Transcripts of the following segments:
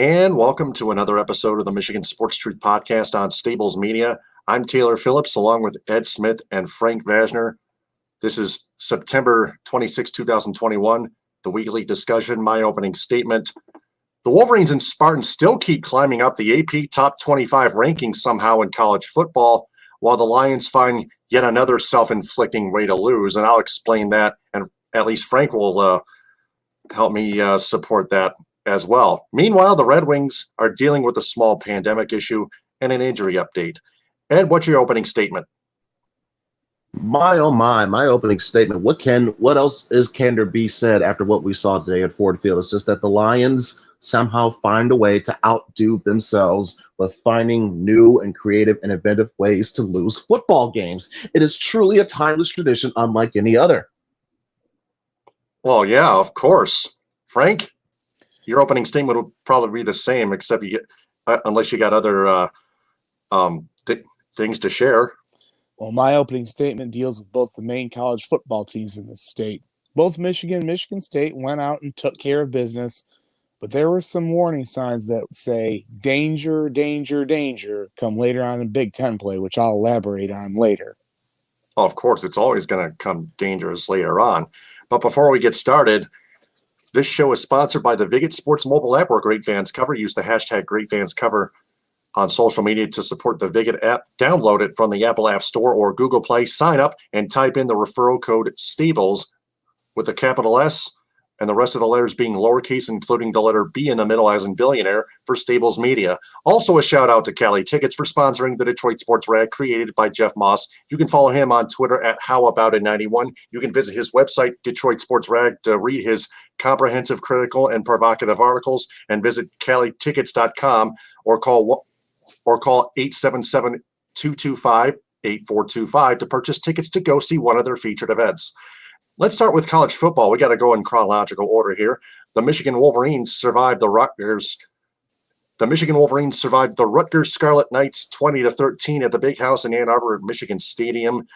And welcome to another episode of the Michigan Sports Truth Podcast on Stables Media. I'm Taylor Phillips, along with Ed Smith and Frank Vasner. This is September 26, 2021, the weekly discussion, my opening statement. The Wolverines and Spartans still keep climbing up the AP Top 25 rankings somehow in college football, while the Lions find yet another self-inflicting way to lose. And I'll explain that, and at least Frank will help me support that as well. Meanwhile, the Red Wings are dealing with a small pandemic issue and an injury update. Ed, what's your opening statement? My opening statement. What else can there be said after what we saw today at Ford Field? It's just that the Lions somehow find a way to outdo themselves with finding new and creative and inventive ways to lose football games. It is truly a timeless tradition unlike any other. Well, yeah, of course. Frank? Your opening statement will probably be the same, except unless you got other things to share. Well, my opening statement deals with both the main college football teams in the state. Both Michigan and Michigan State went out and took care of business, but there were some warning signs that say danger, danger, danger come later on in Big Ten play, which I'll elaborate on later. Oh, of course, it's always going to come dangerous later on. But before we get started, this show is sponsored by the Viget Sports mobile app where great fans cover. Use the hashtag #GreatFansCover on social media to support the Viget app. Download it from the Apple App Store or Google Play. Sign up and type in the referral code STABLES with a capital S and the rest of the letters being lowercase, including the letter B in the middle as in billionaire for Stables Media. Also a shout out to Cali Tickets for sponsoring the Detroit Sports Rag created by Jeff Moss. You can follow him on Twitter at HowAboutIt91. You can visit his website, Detroit Sports Rag, to read his comprehensive, critical, and provocative articles, and visit CaliTickets.com or call 877-225-8425 to purchase tickets to go see one of their featured events. Let's start with college football. We got to go in chronological order here. The Michigan Wolverines survived the Rutgers Scarlet Knights 20-13 at the Big House in Ann Arbor, Michigan Stadium.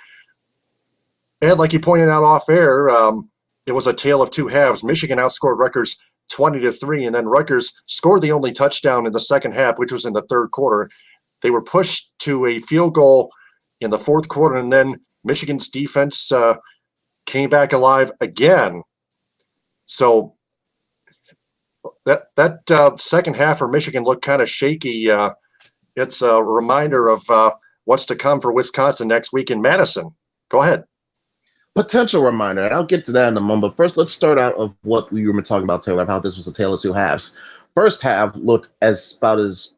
And like you pointed out off air, it was a tale of two halves. Michigan outscored Rutgers 20-3, and then Rutgers scored the only touchdown in the second half, which was in the third quarter. They were pushed to a field goal in the fourth quarter, and then Michigan's defense came back alive again. So that second half for Michigan looked kind of shaky. It's a reminder of what's to come for Wisconsin next week in Madison. Go ahead. Potential reminder, and I'll get to that in a moment. But first, let's start out of what we were talking about, Taylor, of how this was a tale of two halves. First half looked as spotless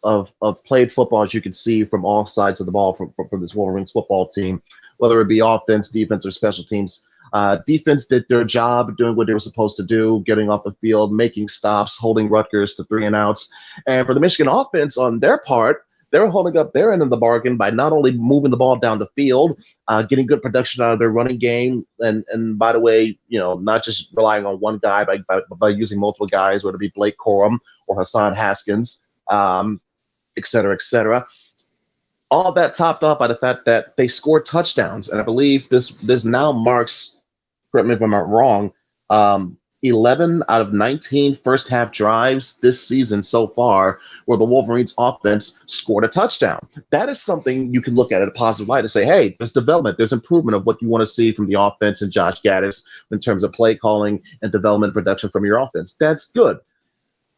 of played football as you could see from all sides of the ball from this Wolverines football team, whether it be offense, defense, or special teams. Defense did their job, doing what they were supposed to do, getting off the field, making stops, holding Rutgers to 3-and-outs. And for the Michigan offense, on their part, they were holding up their end of the bargain by not only moving the ball down the field, getting good production out of their running game, and by the way, not just relying on one guy, by using multiple guys, whether it be Blake Corum or Hassan Haskins, et cetera, et cetera. All that topped off by the fact that they scored touchdowns, and I believe this now marks, correct me if I'm not wrong, 11 out of 19 first half drives this season so far where the Wolverines offense scored a touchdown. That is something you can look at in a positive light and say, hey, there's development, there's improvement of what you want to see from the offense and Josh Gaddis in terms of play calling and development production from your offense. That's good.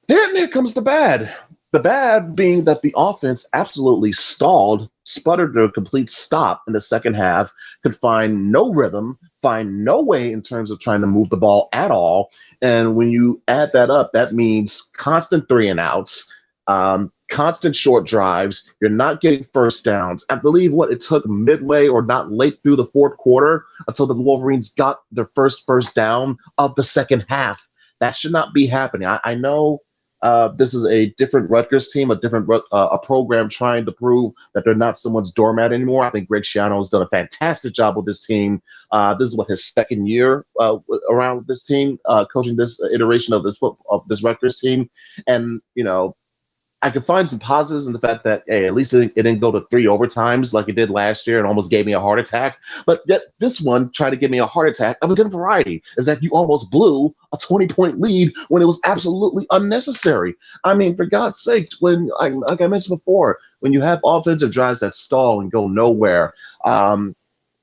Here comes the bad. The bad being that the offense absolutely stalled, sputtered to a complete stop in the second half, could find no rhythm, find no way in terms of trying to move the ball at all. And when you add that up, that means constant 3-and-outs, constant short drives. You're not getting first downs. I believe it took midway or not late through the fourth quarter until the Wolverines got their first down of the second half. That should not be happening. I know this is a different Rutgers team, a program trying to prove that they're not someone's doormat anymore. I think Greg Schiano has done a fantastic job with this team. This is his second year around this team, coaching this iteration of this Rutgers team. And, I could find some positives in the fact that, hey, at least it didn't go to 3 overtimes like it did last year and almost gave me a heart attack. But yet this one tried to give me a heart attack of a different variety, is that you almost blew a 20-point lead when it was absolutely unnecessary. I mean, for God's sakes, like I mentioned before, when you have offensive drives that stall and go nowhere,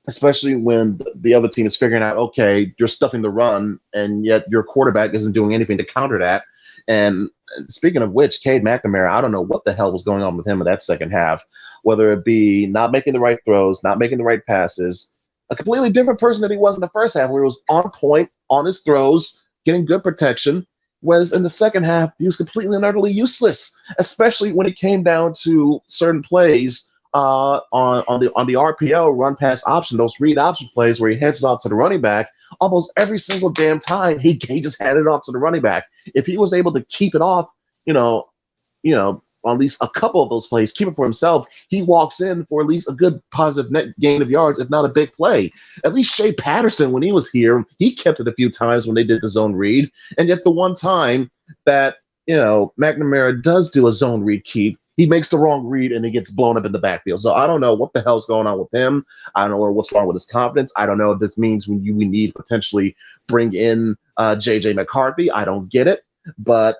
especially when the other team is figuring out, okay, you're stuffing the run, and yet your quarterback isn't doing anything to counter that. And speaking of which, Cade McNamara, I don't know what the hell was going on with him in that second half, whether it be not making the right throws, not making the right passes, a completely different person than he was in the first half, where he was on point, on his throws, getting good protection, whereas in the second half, he was completely and utterly useless, especially when it came down to certain plays on the RPO run pass option, those read option plays where he heads it off to the running back. Almost every single damn time he just handed it off to the running back. If he was able to keep it off, on at least a couple of those plays, keep it for himself, he walks in for at least a good positive net gain of yards, if not a big play. At least Shea Patterson, when he was here, he kept it a few times when they did the zone read. And yet the one time that, McNamara does do a zone read keep, he makes the wrong read and he gets blown up in the backfield. So I don't know what the hell's going on with him. I don't know what's wrong with his confidence. I don't know if this means we need to potentially bring in J.J. McCarthy. I don't get it, but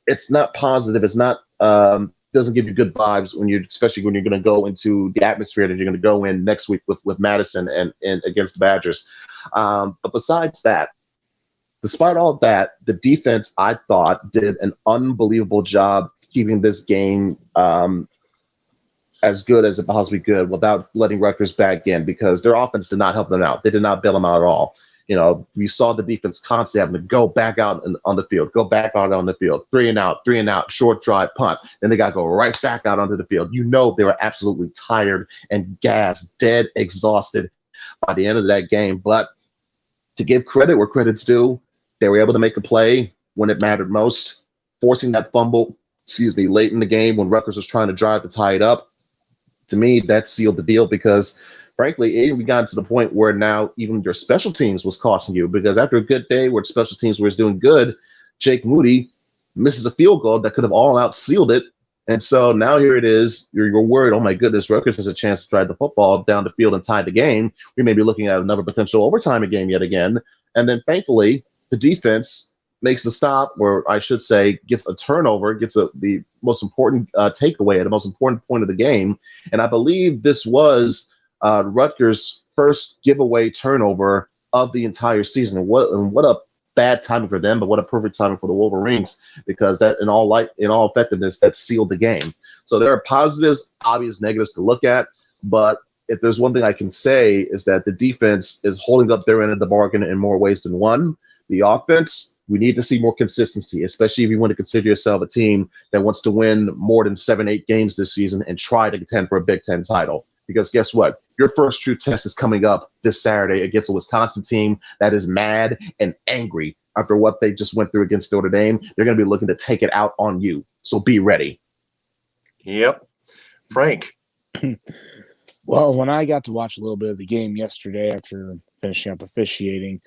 it's not positive. It's not doesn't give you good vibes especially when you're going to go into the atmosphere that you're going to go in next week with Madison and against the Badgers. But besides that, despite all that, the defense, I thought, did an unbelievable job keeping this game as good as it possibly could without letting Rutgers back in, because their offense did not help them out. They did not bail them out at all. We saw the defense constantly having to go back out on the field, go back out on the field, three and out, short drive, punt. Then they got to go right back out onto the field. They were absolutely tired and gassed, dead, exhausted by the end of that game. But to give credit where credit's due, they were able to make a play when it mattered most, forcing that fumble, late in the game when Rutgers was trying to drive to tie it up. To me, that sealed the deal, because frankly, we got to the point where now even your special teams was costing you, because after a good day where special teams was doing good, Jake Moody misses a field goal that could have all out sealed it. And so now here it is. You're worried, oh my goodness, Rutgers has a chance to drive the football down the field and tie the game. We may be looking at another potential overtime game yet again. And then thankfully, the defense makes the stop, or I should say gets a turnover, gets the most important takeaway at the most important point of the game. And I believe this was Rutgers' first giveaway turnover of the entire season. And what a bad timing for them, but what a perfect timing for the Wolverines, because that in all effectiveness, that sealed the game. So there are positives, obvious negatives to look at, but if there's one thing I can say is that the defense is holding up their end of the bargain in more ways than one. The offense, we need to see more consistency, especially if you want to consider yourself a team that wants to win more than 7-8 games this season and try to contend for a Big Ten title. Because guess what? Your first true test is coming up this Saturday against a Wisconsin team that is mad and angry after what they just went through against Notre Dame. They're going to be looking to take it out on you. So be ready. Yep. Frank. Well, when I got to watch a little bit of the game yesterday after finishing up officiating,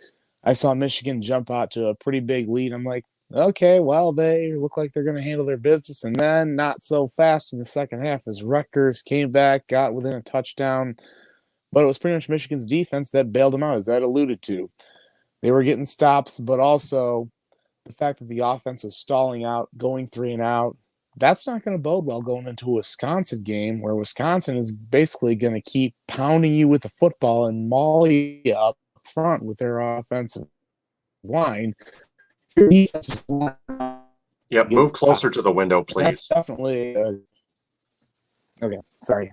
I saw Michigan jump out to a pretty big lead. I'm like, okay, well, they look like they're going to handle their business. And then not so fast in the second half as Rutgers came back, got within a touchdown. But it was pretty much Michigan's defense that bailed them out, as Ed alluded to. They were getting stops, but also the fact that the offense was stalling out, going 3 and out, that's not going to bode well going into a Wisconsin game, where Wisconsin is basically going to keep pounding you with the football and maul you up front with their offensive line. Yep, move closer to the window, please. That's definitely okay. Sorry.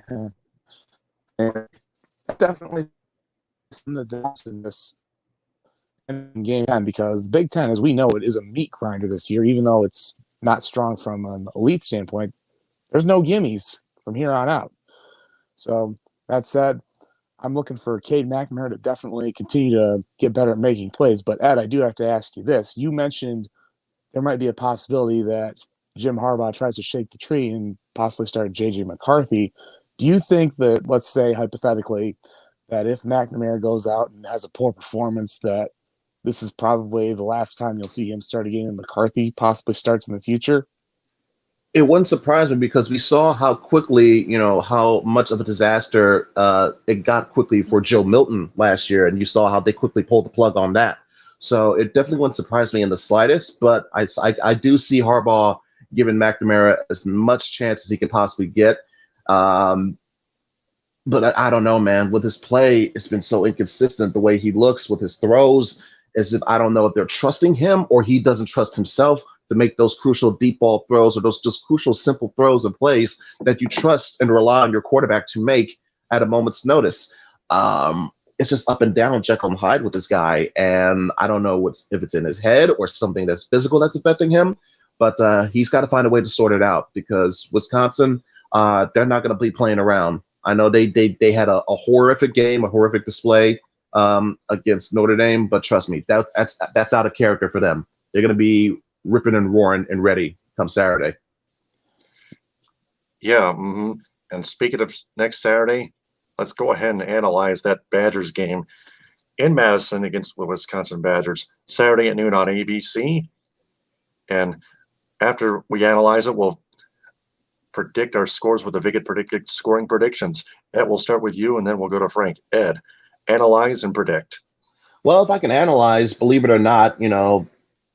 Definitely in this game 10, because the Big Ten, as we know it, is a meat grinder this year. Even though it's not strong from an elite standpoint, there's no gimmies from here on out. So that said, I'm looking for Cade McNamara to definitely continue to get better at making plays. But Ed, I do have to ask you this. You mentioned there might be a possibility that Jim Harbaugh tries to shake the tree and possibly start J.J. McCarthy. Do you think that, let's say hypothetically, that if McNamara goes out and has a poor performance, that this is probably the last time you'll see him start a game and McCarthy possibly starts in the future? It wouldn't surprise me because we saw how quickly, how much of a disaster it got quickly for Joe Milton last year, and you saw how they quickly pulled the plug on that. So it definitely wouldn't surprise me in the slightest, but I do see Harbaugh giving McNamara as much chance as he can possibly get. But I don't know, man. With his play, it's been so inconsistent. The way he looks with his throws, as if I don't know if they're trusting him or he doesn't trust himself to make those crucial deep ball throws or those just crucial simple throws and plays that you trust and rely on your quarterback to make at a moment's notice. It's just up and down, Jekyll and Hyde with this guy, and I don't know if it's in his head or something that's physical that's affecting him. But he's got to find a way to sort it out because Wisconsin, they're not going to be playing around. I know they had a horrific game, a horrific display against Notre Dame, but trust me, that's out of character for them. They're going to be ripping and roaring and ready come Saturday. Yeah, and speaking of next Saturday, let's go ahead and analyze that Badgers game in Madison against the Wisconsin Badgers, Saturday at noon on ABC. And after we analyze it, we'll predict our scores with the Viget predicted scoring predictions. Ed, we'll start with you, and then we'll go to Frank. Ed, analyze and predict. Well, if I can analyze, believe it or not,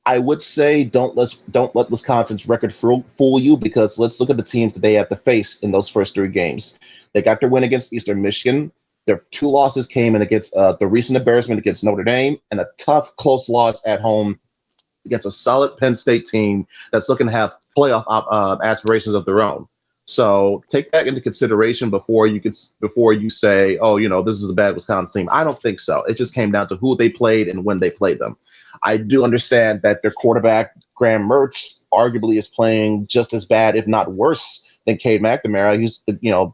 I would say don't let Wisconsin's record fool you, because let's look at the teams that they have to face in those first three games. They got their win against Eastern Michigan. Their two losses came in against the recent embarrassment against Notre Dame and a tough, close loss at home against a solid Penn State team that's looking to have playoff aspirations of their own. So take that into consideration before you say, oh, this is a bad Wisconsin team. I don't think so. It just came down to who they played and when they played them. I do understand that their quarterback, Graham Mertz, arguably is playing just as bad, if not worse, than Cade McNamara. He's,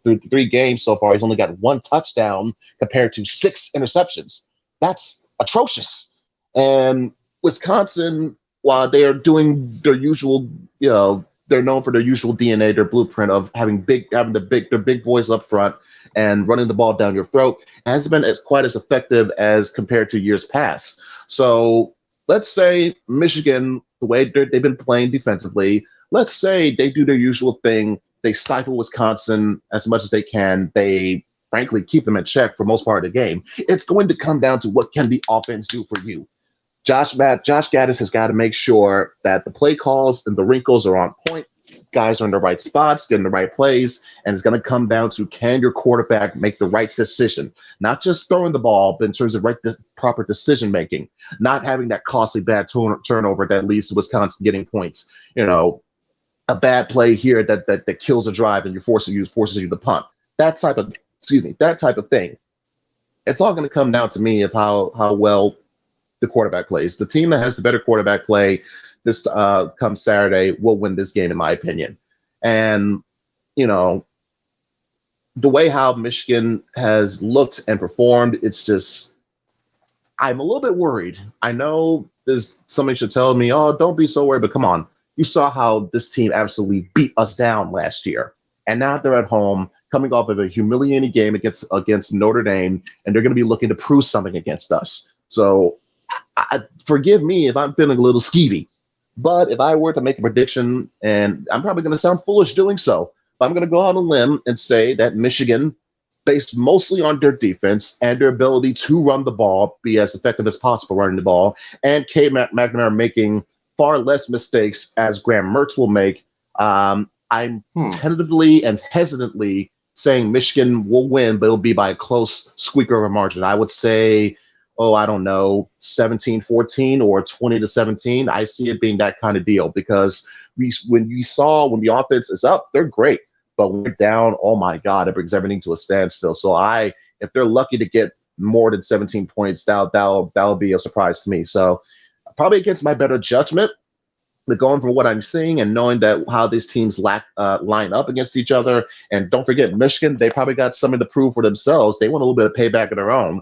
through 3 games so far, he's only got 1 touchdown compared to 6 interceptions. That's atrocious. And Wisconsin, while they are doing their usual, they're known for their usual DNA, their blueprint of having their big boys up front and running the ball down your throat, hasn't been quite as effective as compared to years past. So let's say Michigan, the way they've been playing defensively, let's say they do their usual thing. They stifle Wisconsin as much as they can. They frankly keep them in check for most part of the game. It's going to come down to what can the offense do for you. Josh Gaddis has got to make sure that the play calls and the wrinkles are on point. Guys are in the right spots, getting the right plays, and it's going to come down to, can your quarterback make the right decision? Not just throwing the ball, but in terms of proper decision making, not having that costly bad turnover that leads to Wisconsin getting points. A bad play here that kills a drive and forces you to punt. That type of thing. It's all going to come down to me of how well the quarterback plays. The team that has the better quarterback play this come Saturday will win this game, in my opinion. And the way how Michigan has looked and performed, it's just, I'm a little bit worried. I know somebody should tell me, oh, don't be so worried, but come on. You saw how this team absolutely beat us down last year. And now they're at home, coming off of a humiliating game against Notre Dame, and they're going to be looking to prove something against us. So forgive me if I'm feeling a little skeevy, but if I were to make a prediction, and I'm probably going to sound foolish doing so, but I'm going to go out on a limb and say that Michigan, based mostly on their defense and their ability to run the ball, be as effective as possible running the ball, and Cade McNamara making far less mistakes as Graham Mertz will make, I'm tentatively and hesitantly saying Michigan will win, but it'll be by a close squeaker of a margin. I would say, 17-14 or 20-17. I see it being that kind of deal because when the offense is up, they're great. But when we're down, oh my God, it brings everything to a standstill. So if they're lucky to get more than 17 points, that'll be a surprise to me. So probably against my better judgment, but going from what I'm seeing and knowing that how these teams line up against each other. And don't forget, Michigan, they probably got something to prove for themselves. They want a little bit of payback of their own,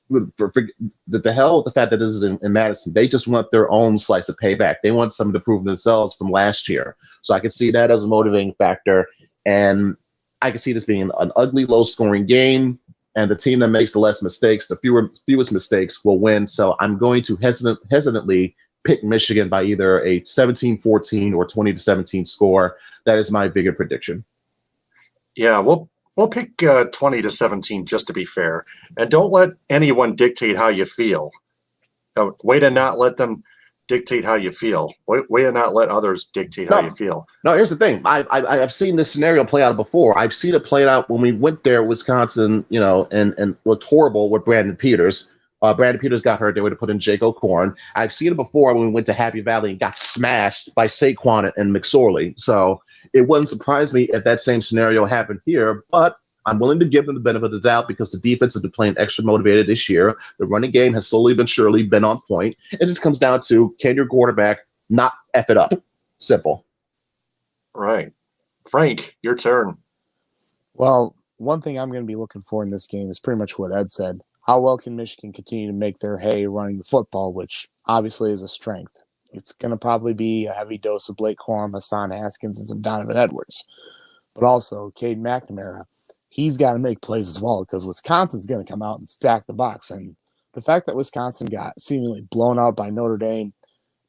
the hell with the fact that this is in Madison. They just want their own slice of payback. They want something to prove themselves from last year. So I can see that as a motivating factor. And I can see this being an ugly, low-scoring game. And the team that makes the less mistakes, the fewest mistakes, will win. So I'm going to hesitantly pick Michigan by either a 17-14 or 20-17 score. That is my bigger prediction. Yeah, we'll pick 20-17 just to be fair, and don't let anyone dictate how you feel. Way to not let them dictate how you feel. Way to not let others dictate how you feel. No, here's the thing. I've seen this scenario play out before. I've seen it played out when we went there, Wisconsin, and looked horrible with Brandon Peters. Brandon Peters got hurt. They would have put in Jake O'Corn. I've seen it before when we went to Happy Valley and got smashed by Saquon and McSorley. So it wouldn't surprise me if that same scenario happened here, but I'm willing to give them the benefit of the doubt because the defense has been playing extra motivated this year. The running game has slowly but surely been on point. It just comes down to, can your quarterback not F it up? Simple. Right. Frank, your turn. Well, one thing I'm going to be looking for in this game is pretty much what Ed said. How well can Michigan continue to make their hay running the football, which obviously is a strength? It's going to probably be a heavy dose of Blake Corum, Hassan Haskins, and some Donovan Edwards. But also, Cade McNamara, he's got to make plays as well because Wisconsin's going to come out and stack the box. And the fact that Wisconsin got seemingly blown out by Notre Dame,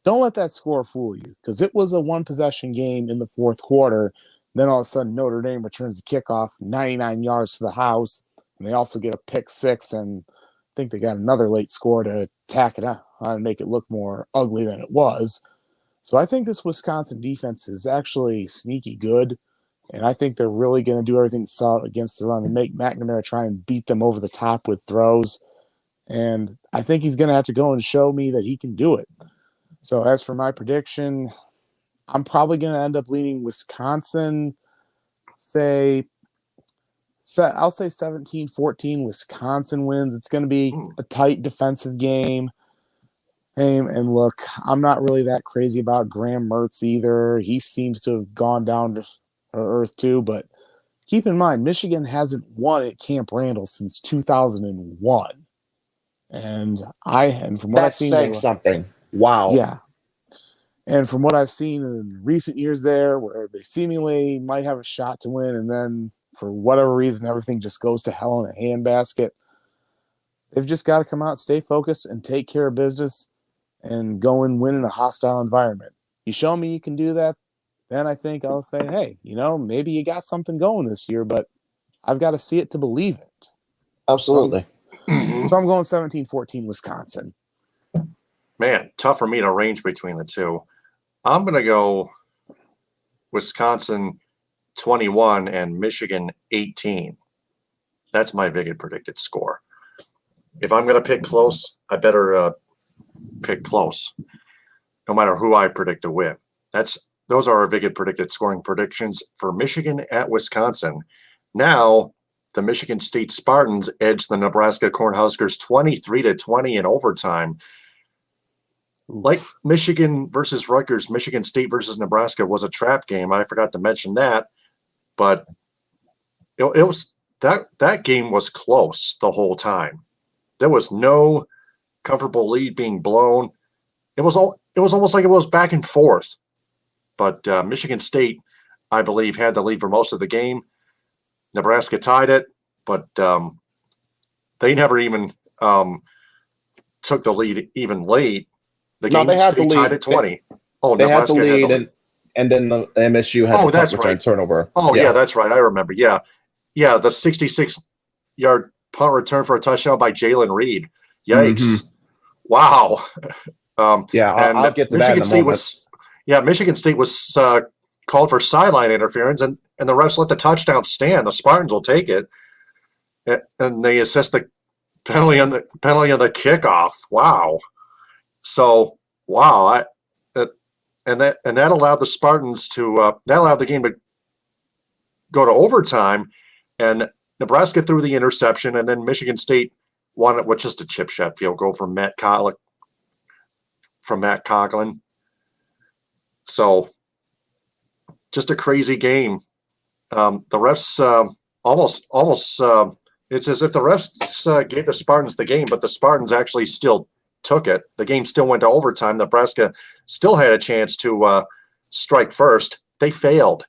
don't let that score fool you because it was a one-possession game in the fourth quarter. Then all of a sudden, Notre Dame returns the kickoff, 99 yards to the house. And they also get a pick six, and I think they got another late score to tack it on and make it look more ugly than it was. So I think this Wisconsin defense is actually sneaky good, and I think they're really going to do everything solid against the run and make McNamara try and beat them over the top with throws. And I think he's going to have to go and show me that he can do it. So as for my prediction, I'm probably going to end up leaning Wisconsin, I'll say 17-14 Wisconsin wins. It's going to be a tight defensive game. And look, I'm not really that crazy about Graham Mertz either. He seems to have gone down to earth too. But keep in mind, Michigan hasn't won at Camp Randall since 2001. And from what I've seen, that's saying something. Wow. Yeah. And from what I've seen in recent years there, where they seemingly might have a shot to win, and then for whatever reason, everything just goes to hell in a handbasket. They've just got to come out, stay focused, and take care of business and go and win in a hostile environment. You show me you can do that, then I think I'll say, hey, maybe you got something going this year, but I've got to see it to believe it. Absolutely. So I'm going 17-14 Wisconsin. Man, tough for me to range between the two. I'm going to go Wisconsin 21 and Michigan 18. That's my Viget predicted score. If I'm going to pick close, I better pick close, no matter who I predict to win. Those are our Viget predicted scoring predictions for Michigan at Wisconsin. Now, the Michigan State Spartans edged the Nebraska Cornhuskers 23-20 in overtime. Like Michigan versus Rutgers, Michigan State versus Nebraska was a trap game. I forgot to mention that. But it was that game was close the whole time. There was no comfortable lead being blown. It was almost like it was back and forth. But Michigan State, I believe, had the lead for most of the game. Nebraska tied it, but they never even took the lead even late. The game stayed tied at 20. They had the lead, and then the MSU had the punt return turnover. Yeah, that's right. I remember. Yeah, the 66-yard punt return for a touchdown by Jalen Reed. Yikes! Mm-hmm. Wow. I'll get to that in a moment. Michigan State was called for sideline interference, and the refs let the touchdown stand. The Spartans will take it, and they assess the penalty on the kickoff. Wow. So and that allowed the Spartans to that allowed the game to go to overtime, and Nebraska threw the interception, and then Michigan State won it with just a chip shot field goal from Matt Conklin. So just a crazy game. The refs almost it's as if the refs gave the Spartans the game, but the Spartans actually still took it. The game still went to overtime. Nebraska still had a chance to strike first. They failed,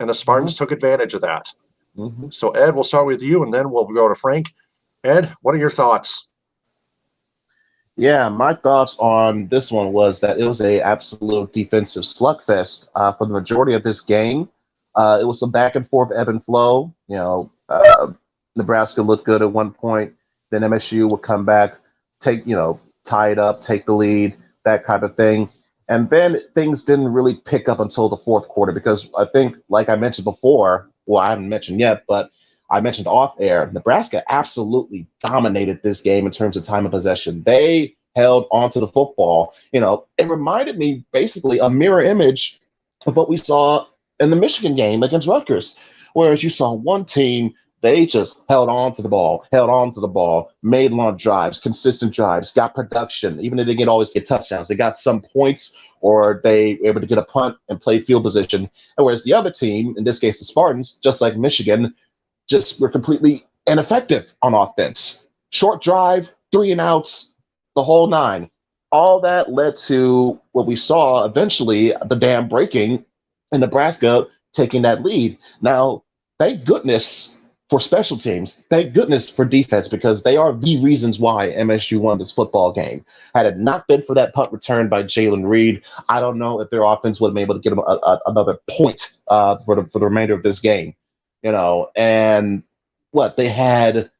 and the Spartans took advantage of that. Mm-hmm. So, Ed, we'll start with you, and then we'll go to Frank. Ed, what are your thoughts? Yeah, my thoughts on this one was that it was a absolute defensive slugfest for the majority of this game. It was some back and forth ebb and flow. Nebraska looked good at one point, then MSU would come back, tie it up, take the lead, that kind of thing. And then things didn't really pick up until the fourth quarter because I think, like I mentioned before, well, I haven't mentioned yet, but I mentioned off air, Nebraska absolutely dominated this game in terms of time of possession. They held onto the football. It reminded me basically a mirror image of what we saw in the Michigan game against Rutgers, whereas you saw one team, they just held on to the ball, made long drives, consistent drives, got production. Even if they didn't always get touchdowns, they got some points or they were able to get a punt and play field position. And whereas the other team, in this case the Spartans, just like Michigan, just were completely ineffective on offense. Short drive, 3 and outs, the whole nine. All that led to what we saw eventually, the dam breaking and Nebraska taking that lead. Now, thank goodness for special teams. Thank goodness for defense because they are the reasons why MSU won this football game. Had it not been for that punt return by Jalen Reed, I don't know if their offense would have been able to get them another point for the remainder of this game. And they had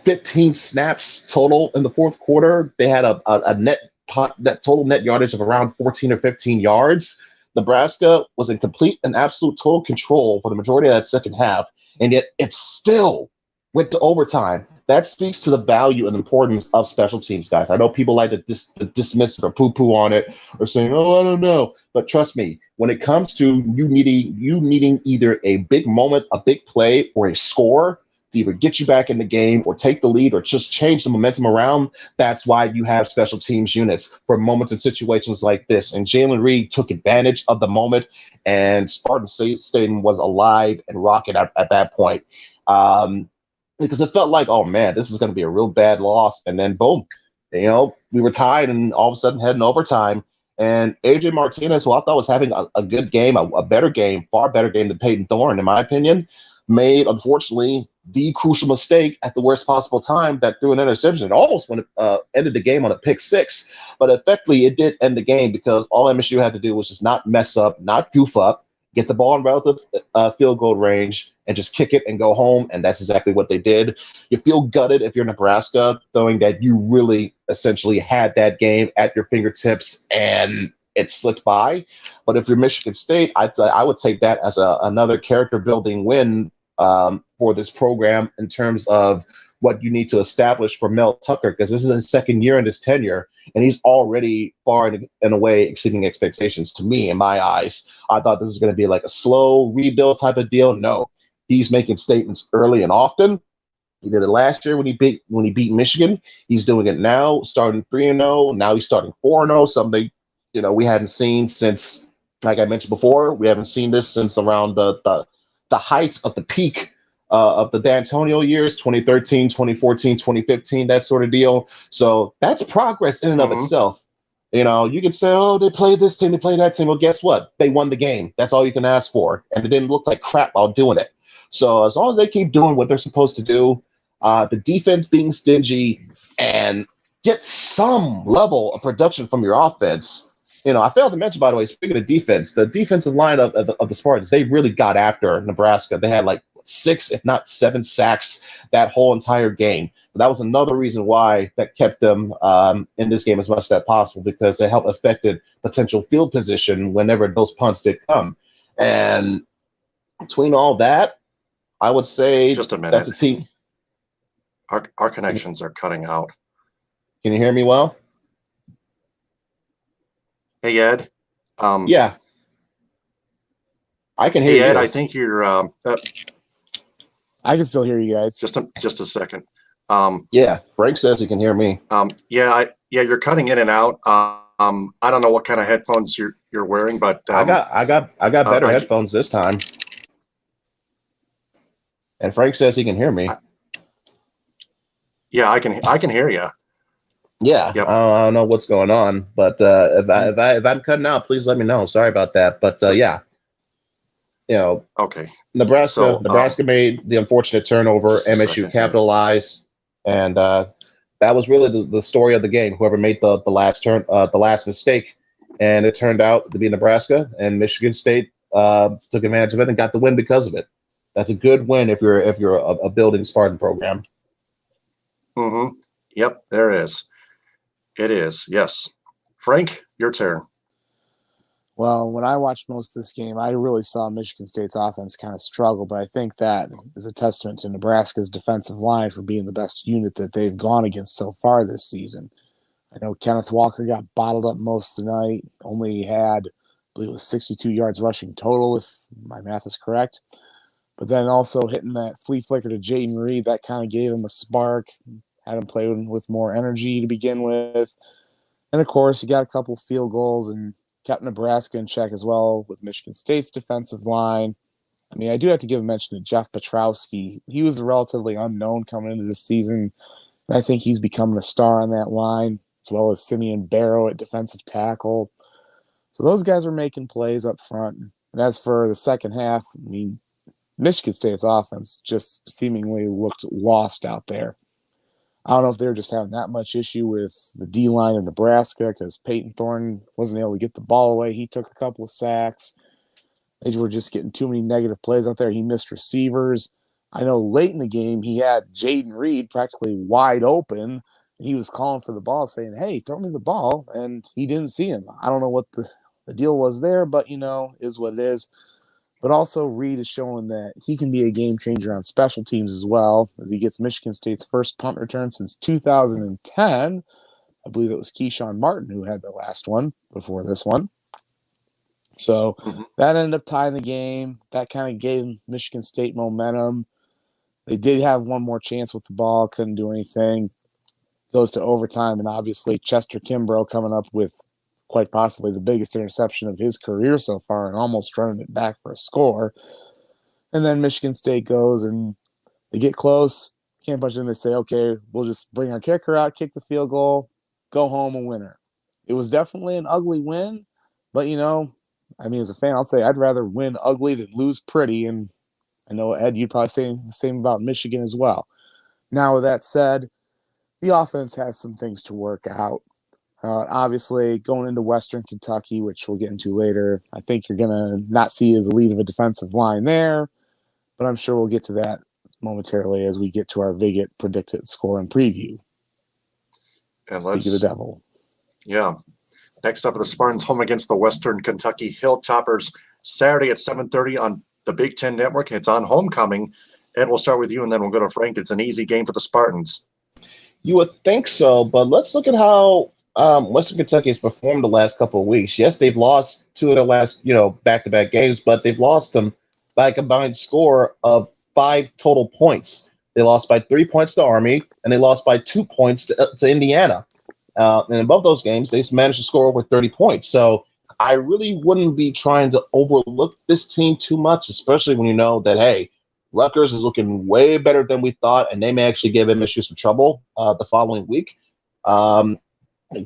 15 snaps total in the fourth quarter. They had a net total net yardage of around 14 or 15 yards. Nebraska was in complete and absolute total control for the majority of that second half, and yet it still went to overtime. That speaks to the value and importance of special teams, guys. I know people like to dismiss it or poo-poo on it or saying, "Oh, I don't know," but trust me, when it comes to you needing either a big moment, a big play, or a score to either get you back in the game or take the lead or just change the momentum around, that's why you have special teams units for moments and situations like this. And Jalen Reed took advantage of the moment, and Spartan Stadium was alive and rocking at that point. Because it felt like, oh man, this is going to be a real bad loss. And then boom, we were tied and all of a sudden heading overtime. And AJ Martinez, who I thought was having a good game, a better game, far better game than Peyton Thorne, in my opinion, made, unfortunately, the crucial mistake at the worst possible time that threw an interception. It almost ended the game on a pick six, but effectively it did end the game because all MSU had to do was just not mess up, not goof up, get the ball in relative field goal range, and just kick it and go home, and that's exactly what they did. You feel gutted if you're Nebraska, knowing that you really essentially had that game at your fingertips and it slipped by. But if you're Michigan State, I would take that as another character-building win for this program in terms of what you need to establish for Mel Tucker, because this is his second year in his tenure, and he's already far and away exceeding expectations to me, in my eyes. I thought this was going to be like a slow rebuild type of deal. No, he's making statements early and often. He did it last year when he beat Michigan. He's doing it now, starting 3-0. Now he's starting 4-0, something we hadn't seen since, like I mentioned before, we haven't seen this since around the height of the peak of the D'Antonio years, 2013, 2014, 2015, that sort of deal. So that's progress in and of itself. You can say, oh, they played this team, they played that team. Well, guess what? They won the game. That's all you can ask for. And it didn't look like crap while doing it. So as long as they keep doing what they're supposed to do, the defense being stingy and get some level of production from your offense. I failed to mention, by the way, speaking of defense, the defensive line of the Spartans, they really got after Nebraska. They had like 6, if not 7 sacks that whole entire game. But that was another reason why that kept them in this game as much as possible, because they helped affected potential field position whenever those punts did come. And between all that, I would say just a minute. That's a team. Our connections are cutting out. Can you hear me well? Hey, Ed. Yeah. I can hear you. Ed, I think you're I can still hear you guys. Just a second. Yeah, Frank says he can hear me. Yeah, you're cutting in and out. I don't know what kind of headphones you're wearing, but I got better headphones this time. And Frank says he can hear me. Yeah, I can hear you. Yeah, yep. I don't know what's going on, but if I'm cutting out, please let me know. Sorry about that, but yeah, okay. Nebraska made the unfortunate turnover. MSU capitalized, and that was really the story of the game. Whoever made the last mistake, and it turned out to be Nebraska, and Michigan State took advantage of it and got the win because of it. That's a good win if you're a building Spartan program. Mm-hmm. Yep, there is. It is, yes. Frank, your turn. Well, when I watched most of this game, I really saw Michigan State's offense kind of struggle, but I think that is a testament to Nebraska's defensive line for being the best unit that they've gone against so far this season. I know Kenneth Walker got bottled up most of the night, only had, I believe it was 62 yards rushing total, if my math is correct. But then also hitting that flea flicker to Jaden Reed, that kind of gave him a spark, had him play with more energy to begin with. And, of course, he got a couple field goals and kept Nebraska in check as well with Michigan State's defensive line. I mean, I do have to give a mention to Jeff Petrowski. He was relatively unknown coming into this season, and I think he's becoming a star on that line, as well as Simeon Barrow at defensive tackle. So those guys are making plays up front. And as for the second half, I mean, Michigan State's offense just seemingly looked lost out there. I don't know if they were just having that much issue with the D-line of Nebraska because Peyton Thorne wasn't able to get the ball away. He took a couple of sacks. They were just getting too many negative plays out there. He missed receivers. I know late in the game he had Jaden Reed practically wide open, and he was calling for the ball saying, hey, throw me the ball, and he didn't see him. I don't know what the deal was there, but, is what it is. But also Reed is showing that he can be a game changer on special teams as well, as he gets Michigan State's first punt return since 2010. I believe it was Keyshawn Martin who had the last one before this one. So that ended up tying the game. That kind of gave Michigan State momentum. They did have one more chance with the ball, couldn't do anything. Goes to overtime, and obviously Chester Kimbrough coming up with quite possibly the biggest interception of his career so far and almost running it back for a score. And then Michigan State goes and they get close, can't punch in. They say, okay, we'll just bring our kicker out, kick the field goal, go home a winner. It was definitely an ugly win, but, as a fan, I'll say I'd rather win ugly than lose pretty. And I know, Ed, you'd probably say the same about Michigan as well. Now, with that said, the offense has some things to work out. Obviously, going into Western Kentucky, which we'll get into later, I think you're going to not see as elite of a defensive line there, but I'm sure we'll get to that momentarily as we get to our Viget predicted score and preview. And Speak of the devil. Yeah. Next up are the Spartans home against the Western Kentucky Hilltoppers Saturday at 7:30 on the Big Ten Network. It's on homecoming. Ed, we'll start with you, and then we'll go to Frank. It's an easy game for the Spartans. You would think so, but let's look at how Western Kentucky has performed the last couple of weeks. Yes, they've lost two of the last, back-to-back games, but they've lost them by a combined score of 5 total points. They lost by 3 points to Army, and they lost by 2 points to Indiana. And in both those games, they managed to score over 30 points. So I really wouldn't be trying to overlook this team too much, especially when you know that, hey, Rutgers is looking way better than we thought, and they may actually give MSU some trouble the following week.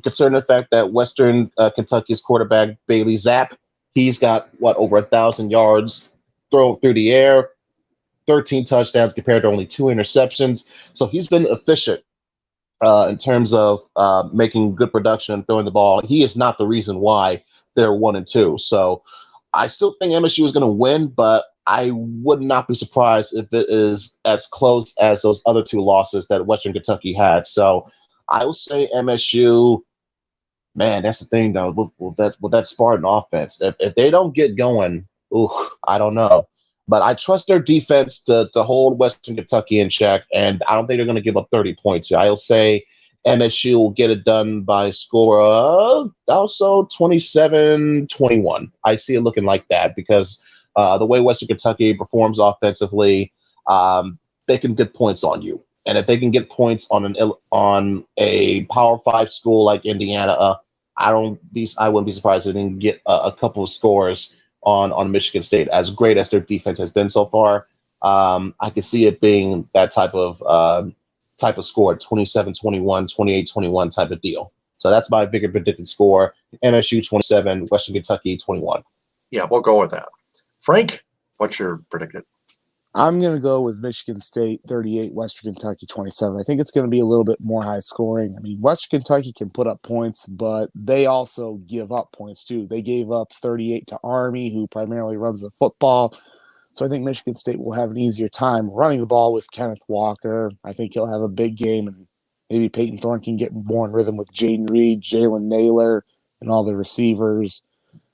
Concerning the fact that Western Kentucky's quarterback, Bailey Zapp, he's got, over 1,000 yards thrown through the air, 13 touchdowns compared to only 2 interceptions. So he's been efficient in terms of making good production and throwing the ball. He is not the reason why they're 1-2. So I still think MSU is going to win, but I would not be surprised if it is as close as those other 2 losses that Western Kentucky had. So I will say MSU. Man, that's the thing, though, with that Spartan offense. If they don't get going, I don't know. But I trust their defense to hold Western Kentucky in check, and I don't think they're going to give up 30 points. I'll say MSU will get it done by a score of also 27-21. I see it looking like that because the way Western Kentucky performs offensively, they can get points on you. And if they can get points on a Power 5 school like Indiana, I wouldn't be surprised if they can get a couple of scores on Michigan State. As great as their defense has been so far, I could see it being that type of score, 27-21, 28-21 type of deal. So that's my bigger predicted score: MSU 27, Western Kentucky 21. Yeah, we'll go with that. Frank, what's your predicted? I'm going to go with Michigan State 38, Western Kentucky 27. I think it's going to be a little bit more high scoring. I mean, Western Kentucky can put up points, but they also give up points too. They gave up 38 to Army, who primarily runs the football. So I think Michigan State will have an easier time running the ball with Kenneth Walker. I think he'll have a big game, and maybe Peyton Thorne can get more in rhythm with Jaden Reed, Jalen Naylor, and all the receivers.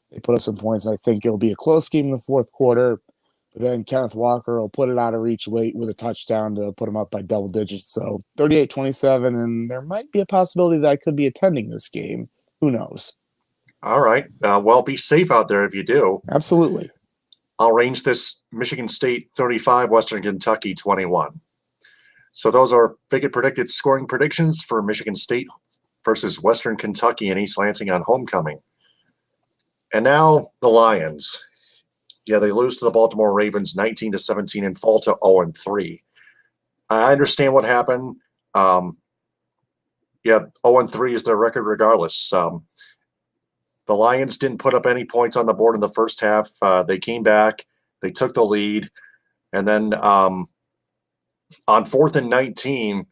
They put up some points, and I think it'll be a close game in the fourth quarter. But then Kenneth Walker will put it out of reach late with a touchdown to put him up by double digits. So 38-27, and there might be a possibility that I could be attending this game. Who knows? All right. Well, be safe out there if you do. Absolutely. I'll range this Michigan State 35, Western Kentucky 21. So those are Bigot predicted scoring predictions for Michigan State versus Western Kentucky and East Lansing on homecoming. And now the Lions. Yeah, they lose to the Baltimore Ravens 19-17 and fall to 0-3. I understand what happened. 0-3 is their record regardless. The Lions didn't put up any points on the board in the first half. They came back. They took the lead. And then on 4th and 19,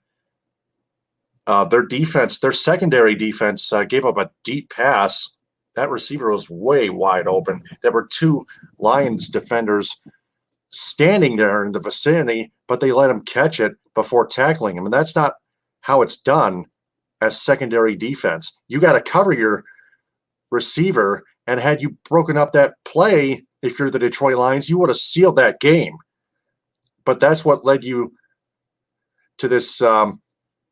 their secondary defense gave up a deep pass. That receiver was way wide open. There were two Lions defenders standing there in the vicinity, but they let him catch it before tackling him. And that's not how it's done as secondary defense. You got to cover your receiver, and had you broken up that play, if you're the Detroit Lions, you would have sealed that game. But that's what led you to this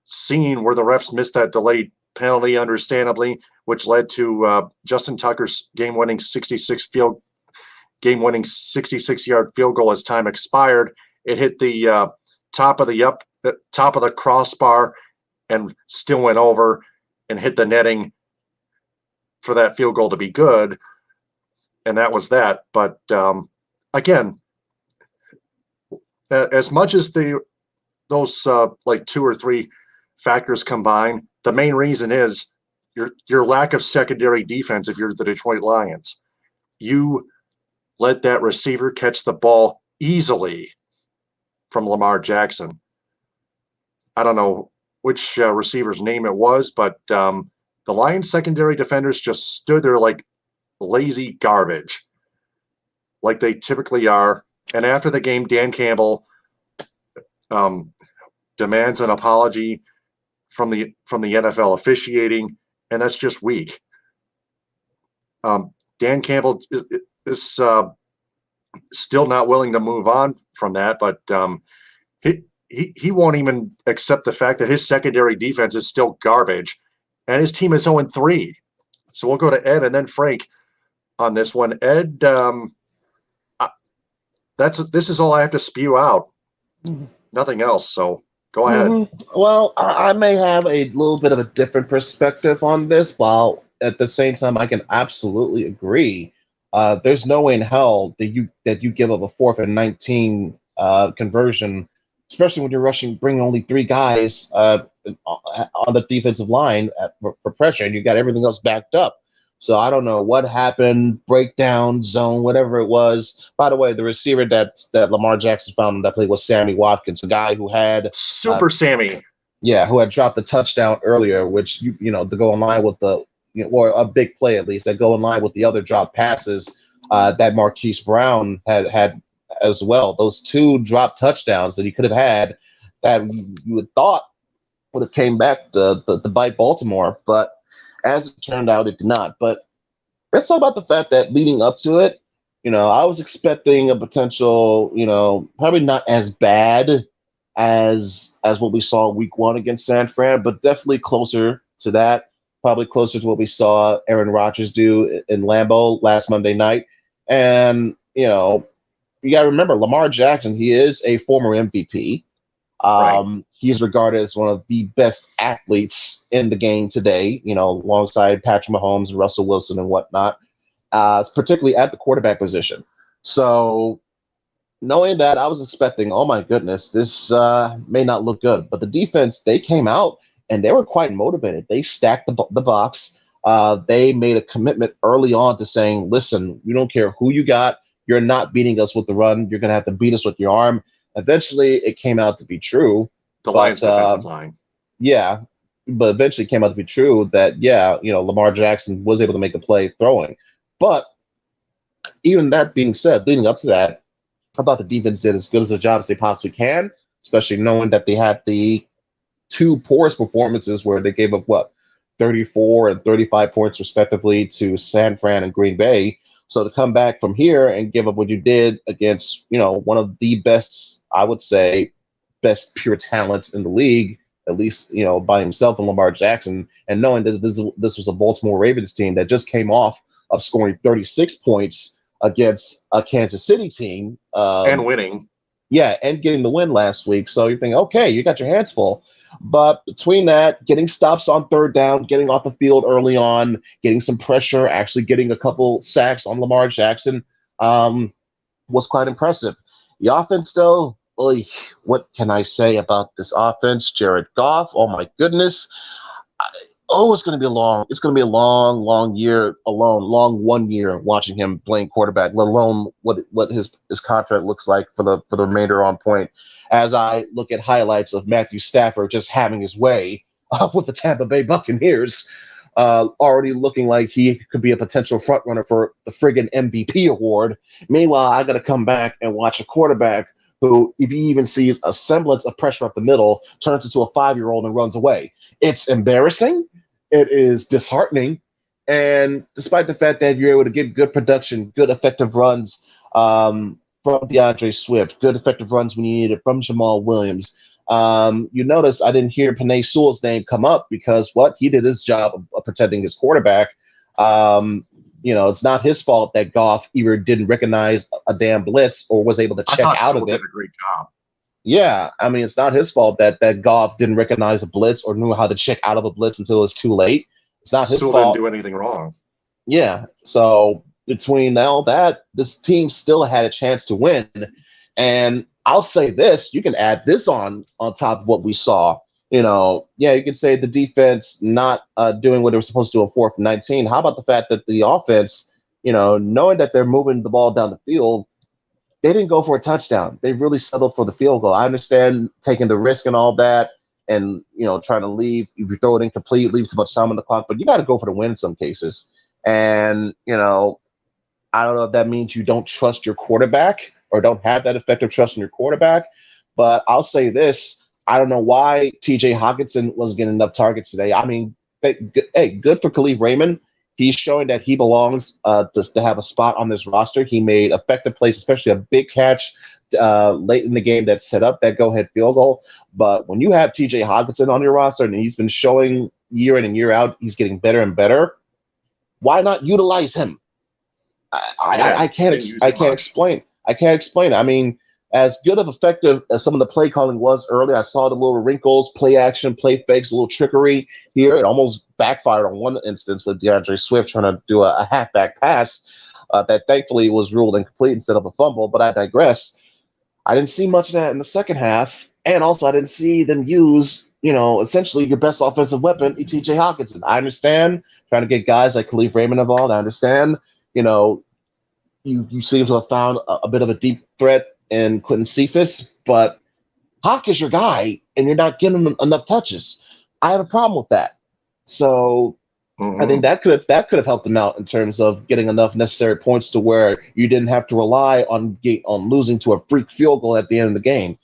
scene where the refs missed that delayed penalty, understandably, which led to Justin Tucker's game-winning 66-yard field goal as time expired. It hit the top of the crossbar and still went over and hit the netting for that field goal to be good, and that was that. But again, as much as those like 2 or 3 factors combine, the main reason is your lack of secondary defense. If you're the Detroit Lions, you let that receiver catch the ball easily from Lamar Jackson. I don't know which receiver's name it was, but the Lions secondary defenders just stood there like lazy garbage, like they typically are. And after the game, Dan Campbell demands an apology from the NFL officiating, and that's just weak. Dan Campbell is still not willing to move on from that, but he won't even accept the fact that his secondary defense is still garbage, and his team is 0-3. So we'll go to Ed and then Frank on this one. Ed, this is all I have to spew out. Nothing else. So go ahead. Well, I may have a little bit of a different perspective on this, while at the same time I can absolutely agree. There's no way in hell that you give up a 4th and 19 conversion, especially when you're bringing only 3 guys on the defensive line for pressure, and you got everything else backed up. So I don't know what happened, breakdown, zone, whatever it was. By the way, the receiver that Lamar Jackson found in that play was Sammy Watkins, a guy who had Sammy. Yeah, who had dropped the touchdown earlier, which to go in line with or a big play at least, that go in line with the other drop passes that Marquise Brown had as well. Those 2 drop touchdowns that he could have had that you would thought would have came back to bite Baltimore, but as it turned out, it did not. But let's talk about the fact that leading up to it, I was expecting a potential, probably not as bad as what we saw week 1 against San Fran, but definitely closer to that. Probably closer to what we saw Aaron Rodgers do in Lambeau last Monday night. And, you got to remember, Lamar Jackson, he is a former MVP. Right. He is regarded as one of the best athletes in the game today, alongside Patrick Mahomes and Russell Wilson and whatnot, particularly at the quarterback position. So knowing that, I was expecting, oh my goodness, this may not look good. But the defense, they came out and they were quite motivated. They stacked the box. They made a commitment early on to saying, listen, we don't care who you got. You're not beating us with the run. You're going to have to beat us with your arm. Eventually, it came out to be true. The Lions' defensive line. Yeah, but eventually it came out to be true that, Lamar Jackson was able to make a play throwing. But even that being said, leading up to that, I thought the defense did as good as a job as they possibly can, especially knowing that they had the two poorest performances where they gave up, 34 and 35 points respectively to San Fran and Green Bay. So to come back from here and give up what you did against, one of the best, I would say, best pure talents in the league, at least, by himself and Lamar Jackson, and knowing that this was a Baltimore Ravens team that just came off of scoring 36 points against a Kansas City team. And winning. Yeah, and getting the win last week. So you think, okay, you got your hands full. But between that, getting stops on third down, getting off the field early on, getting some pressure, actually getting a couple sacks on Lamar Jackson was quite impressive. The offense, though, what can I say about this offense? Jared Goff, oh my goodness. It's going to be a long year alone, long 1 year watching him playing quarterback, let alone what his contract looks like for the remainder on point. As I look at highlights of Matthew Stafford just having his way with the Tampa Bay Buccaneers, already looking like he could be a potential front runner for the friggin' MVP award. Meanwhile, I got to come back and watch a quarterback who, if he even sees a semblance of pressure up the middle, turns into a 5-year-old and runs away. It's embarrassing. It is disheartening. And despite the fact that you're able to get good production, good effective runs from DeAndre Swift, good effective runs when you need it from Jamal Williams, you notice I didn't hear Penei Sewell's name come up because he did his job of protecting his quarterback. It's not his fault that Goff either didn't recognize a damn blitz or was able to check out of it. Did a great job. Yeah, I mean, it's not his fault that Goff didn't recognize a blitz or knew how to check out of a blitz until it's too late. It's not his fault. Didn't do anything wrong. Yeah, so between all that, this team still had a chance to win. And I'll say this, you can add this on top of what we saw. You can say the defense not doing what they were supposed to do on 4th and 19. How about the fact that the offense, knowing that they're moving the ball down the field, they didn't go for a touchdown. They really settled for the field goal. I understand taking the risk and all that and, trying to leave. If you throw it incomplete, leave too much time on the clock, but you got to go for the win in some cases. And, I don't know if that means you don't trust your quarterback or don't have that effective trust in your quarterback, but I'll say this. I don't know why T.J. Hockenson wasn't getting enough targets today. I mean, good for Khalif Raymond. He's showing that he belongs to have a spot on this roster. He made effective plays, especially a big catch late in the game that set up that go-ahead field goal. But when you have T.J. Hockenson on your roster and he's been showing year in and year out, he's getting better and better, why not utilize him? I can't explain. I can't explain it. I mean, as good of effective as some of the play calling was earlier, I saw the little wrinkles, play action, play fakes, a little trickery here. It almost backfired on one instance with DeAndre Swift trying to do a halfback pass that thankfully was ruled incomplete instead of a fumble. But I digress. I didn't see much of that in the second half. And also I didn't see them use, essentially your best offensive weapon, T.J. Hockenson. I understand trying to get guys like Khalif Raymond involved. I understand, you seem to have found a bit of a deep threat in Quentin Cephas, but Hawk is your guy, and you're not getting him enough touches. I have a problem with that. So I think that could have helped him out in terms of getting enough necessary points to where you didn't have to rely on losing to a freak field goal at the end of the game.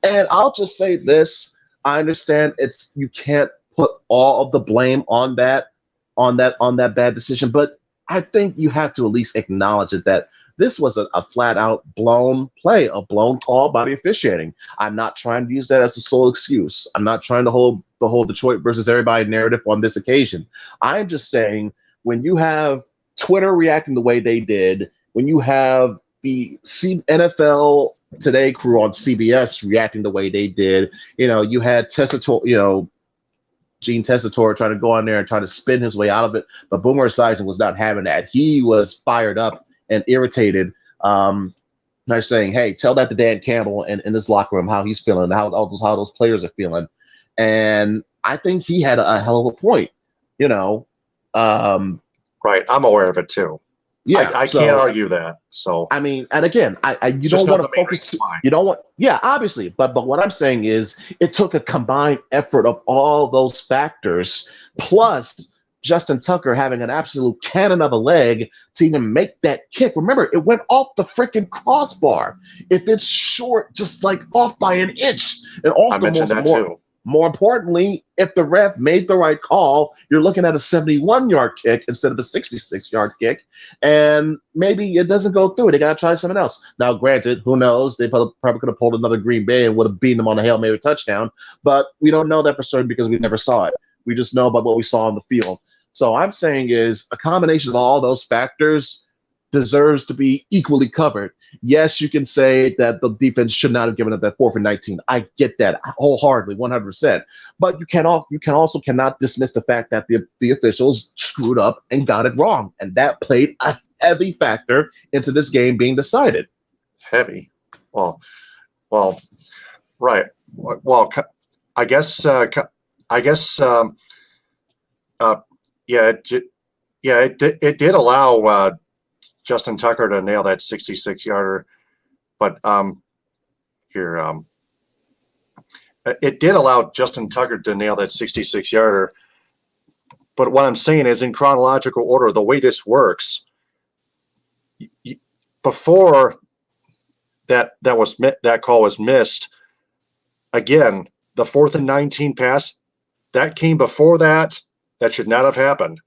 And I'll just say this: I understand you can't put all of the blame on that bad decision, but I think you have to at least acknowledge it that this was a flat-out blown play, a blown call by the officiating. I'm not trying to use that as a sole excuse. I'm not trying to hold the whole Detroit versus everybody narrative on this occasion. I'm just saying when you have Twitter reacting the way they did, when you have the NFL Today crew on CBS reacting the way they did, you had Gene Tessitore trying to go on there and try to spin his way out of it, but Boomer Esiason was not having that. He was fired up and irritated. They're saying, "Hey, tell that to Dan Campbell in his locker room how he's feeling, how those players are feeling." And I think he had a hell of a point. Right, I'm aware of it too. Yeah, I can't argue that. So I mean, and again, you just don't not want the to main focus. reason why. You don't want, yeah, obviously, but what I'm saying is, it took a combined effort of all those factors, plus Justin Tucker having an absolute cannon of a leg to even make that kick. Remember, it went off the freaking crossbar. If it's short, just like off by an inch, and I also mentioned that too. more importantly, if the ref made the right call, you're looking at a 71-yard kick instead of a 66-yard kick, and maybe it doesn't go through. They got to try something else. Now, granted, who knows? They probably could have pulled another Green Bay and would have beaten them on a Hail Mary touchdown, but we don't know that for certain because we never saw it. We just know about what we saw on the field. So I'm saying is a combination of all those factors deserves to be equally covered. Yes, you can say that the defense should not have given up that 4th and 19. I get that wholeheartedly, 100%. But you cannot dismiss the fact that the officials screwed up and got it wrong, and that played a heavy factor into this game being decided. Heavy. Well, right. Well, I guess. It did allow Justin Tucker to nail that 66-yarder, but it did allow Justin Tucker to nail that 66-yarder. But what I'm saying is, in chronological order, the way this works, before that call was missed, again, the 4th and 19 pass that came before that. That should not have happened.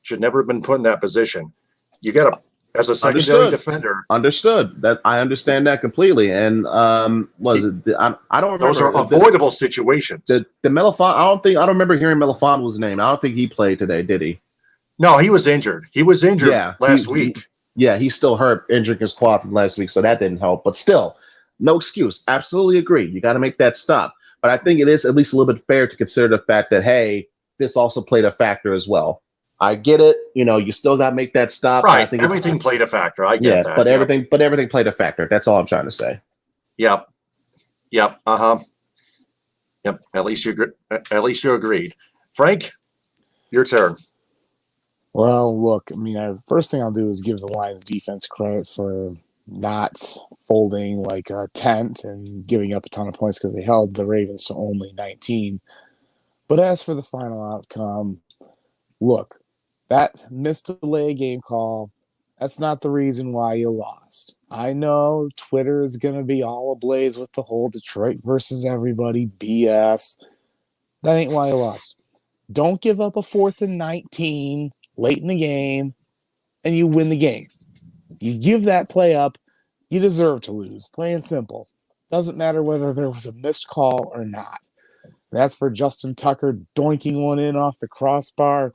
Should never have been put in that position. You got to, as a secondary defender. Understood. That I understand that completely. And I don't remember. Those are avoidable situations. The Melifon, I don't remember hearing Melifonwo's name. I don't think he played today, did he? No, he was injured. He was injured last week. He's still hurt, injuring his quad from last week, so that didn't help. But still, no excuse. Absolutely agree. You got to make that stop. But I think it is at least a little bit fair to consider the fact that, hey, this also played a factor as well. I get it. You still got to make that stop. Right. I think everything played a factor. I get that. But everything played a factor. That's all I'm trying to say. Yep. Uh-huh. Yep. At least you agreed. Frank, your turn. Well, look, I mean, first thing I'll do is give the Lions defense credit for not folding like a tent and giving up a ton of points because they held the Ravens to only 19. But as for the final outcome, look, that missed delay game call, that's not the reason why you lost. I know Twitter is going to be all ablaze with the whole Detroit versus everybody BS. That ain't why you lost. Don't give up a 4th and 19 late in the game and you win the game. You give that play up, you deserve to lose. Plain and simple. Doesn't matter whether there was a missed call or not. That's for Justin Tucker doinking one in off the crossbar.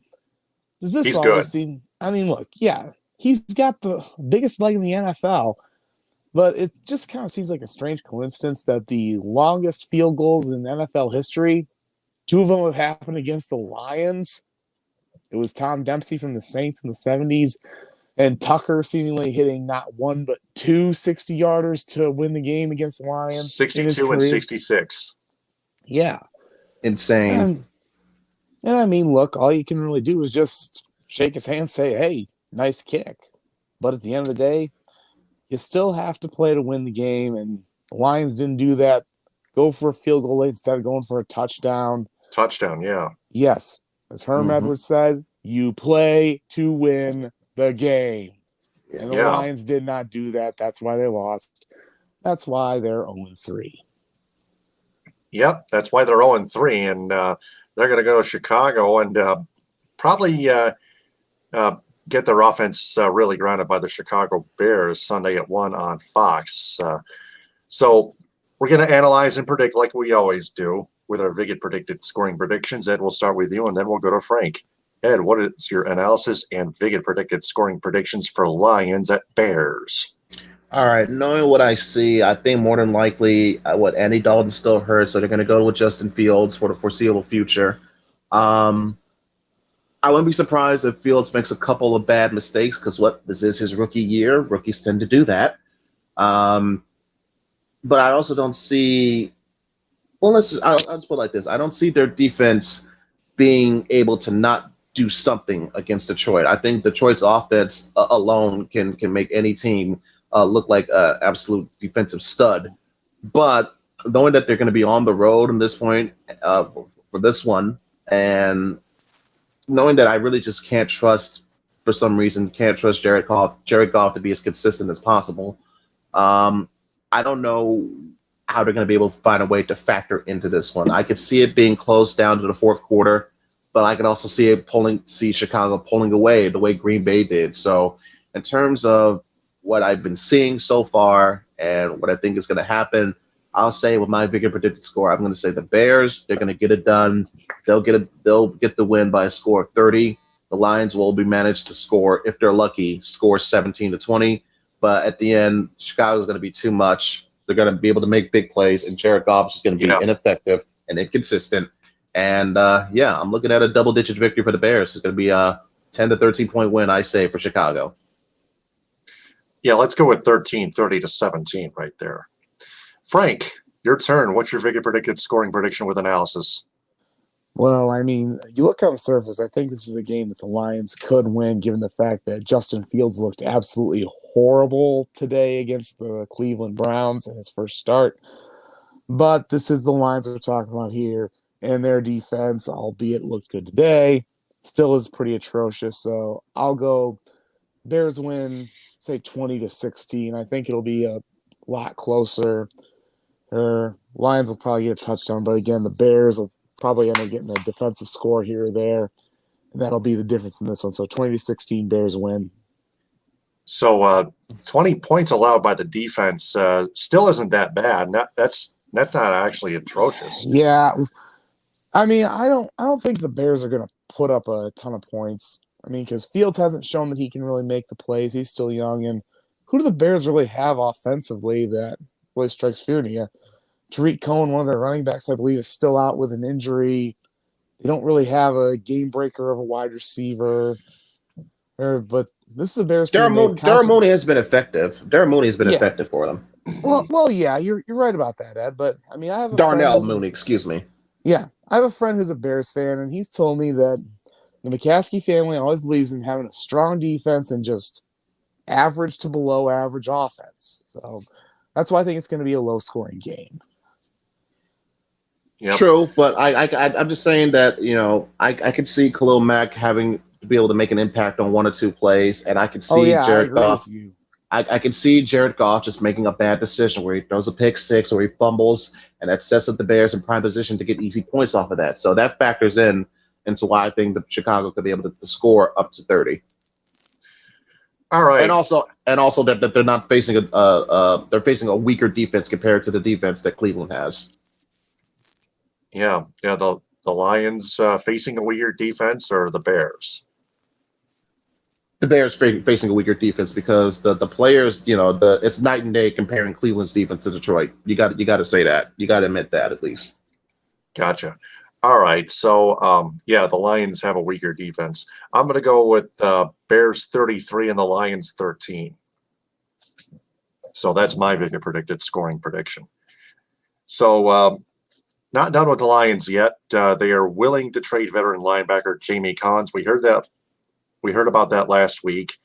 Does this all seem? I mean, look, yeah, he's got the biggest leg in the NFL, but it just kind of seems like a strange coincidence that the longest field goals in NFL history, 2 of them have happened against the Lions. It was Tom Dempsey from the Saints in the 70s, and Tucker seemingly hitting not 1 but 2 60-yarders to win the game against the Lions. 62 and 66. Yeah. Insane. And I mean, look, all you can really do is just shake his hand, say, hey, nice kick. But at the end of the day, you still have to play to win the game, and the Lions didn't do that. Go for a field goal late instead of going for a touchdown. Touchdown, yeah. Yes. As Herm Edwards said, you play to win the game. And the Lions did not do that. That's why they lost. That's why they're 0-3. Yep, that's why they're 0-3, and they're going to go to Chicago and probably get their offense really grounded by the Chicago Bears Sunday at 1 on Fox. So we're going to analyze and predict like we always do with our Viget predicted scoring predictions. Ed, we'll start with you, and then we'll go to Frank. Ed, what is your analysis and Viget predicted scoring predictions for Lions at Bears? All right, knowing what I see, I think more than likely Andy Dalton's still hurt, so they're going to go with Justin Fields for the foreseeable future. I wouldn't be surprised if Fields makes a couple of bad mistakes because this is his rookie year. Rookies tend to do that. But I also don't see – I'll just put it like this. I don't see their defense being able to not do something against Detroit. I think Detroit's offense alone can make any team look like an absolute defensive stud. But knowing that they're going to be on the road at this point for this one, and knowing that I really just can't trust, for some reason, can't trust Jared Goff to be as consistent as possible. I don't know how they're going to be able to find a way to factor into this one. I could see it being close down to the fourth quarter, but I could also see Chicago pulling away the way Green Bay did. So in terms of what I've been seeing so far and what I think is going to happen, I'll say with my bigger predicted score, I'm going to say the Bears, they're going to get it done. They'll get the win by a score of 30. The Lions will be managed to score, if they're lucky, score 17-20. But at the end, Chicago's going to be too much. They're going to be able to make big plays, and Jared Goff is going to be ineffective and inconsistent. And I'm looking at a double-digit victory for the Bears. It's going to be a 10 to 13-point win, I say, for Chicago. Yeah, let's go with 30-17 right there. Frank, your turn. What's your bigger predicted scoring prediction with analysis? Well, I mean, you look on the surface, I think this is a game that the Lions could win, given the fact that Justin Fields looked absolutely horrible today against the Cleveland Browns in his first start. But this is the Lions we're talking about here, and their defense, albeit looked good today, still is pretty atrocious. So I'll go Bears win, say 20-16. I think it'll be a lot closer. Lions will probably get a touchdown, but again, the Bears will probably end up getting a defensive score here or there, and that'll be the difference in this one. So 20-16, Bears win. So 20 points allowed by the defense still isn't that bad. That's not actually atrocious. Yeah, I mean, I don't think the Bears are going to put up a ton of points. I mean, because Fields hasn't shown that he can really make the plays. He's still young, and who do the Bears really have offensively that really strikes fear to you? Tariq Cohen, one of their running backs, I believe, is still out with an injury. They don't really have a game breaker of a wide receiver. But this is a Bears team. Darren Mooney has been effective. Darren Mooney has been effective for them. Well, yeah, you're right about that, Ed. But I mean, I have Darnell Mooney, excuse me. Yeah, I have a friend who's a Bears fan, and he's told me that the McCaskey family always believes in having a strong defense and just average to below average offense. So that's why I think it's going to be a low-scoring game. Yep. True, but I'm just saying that, I could see Khalil Mack having to be able to make an impact on one or two plays, and I could see Jared Goff. I could see Jared Goff just making a bad decision where he throws a pick six or he fumbles, and that sets up the Bears in prime position to get easy points off of that. So that factors into why I think that Chicago could be able to score up to 30. All right, and also that they're not facing they're facing a weaker defense compared to the defense that Cleveland has. Yeah. The Lions facing a weaker defense, or the Bears? The Bears facing a weaker defense because the players, it's night and day comparing Cleveland's defense to Detroit. You got to say that. You got to admit that at least. Gotcha. All right. So the Lions have a weaker defense. I'm going to go with Bears 33 and the Lions 13. So that's my bigger predicted scoring prediction. So not done with the Lions yet. They are willing to trade veteran linebacker Jamie Collins. We heard about that last week.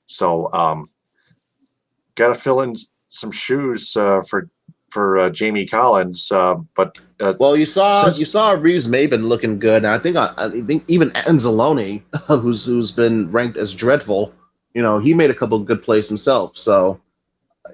So got to fill in some shoes for Jamie Collins. But you saw Reeves Maben looking good, and I think even Anzalone, who's been ranked as dreadful, he made a couple of good plays himself. So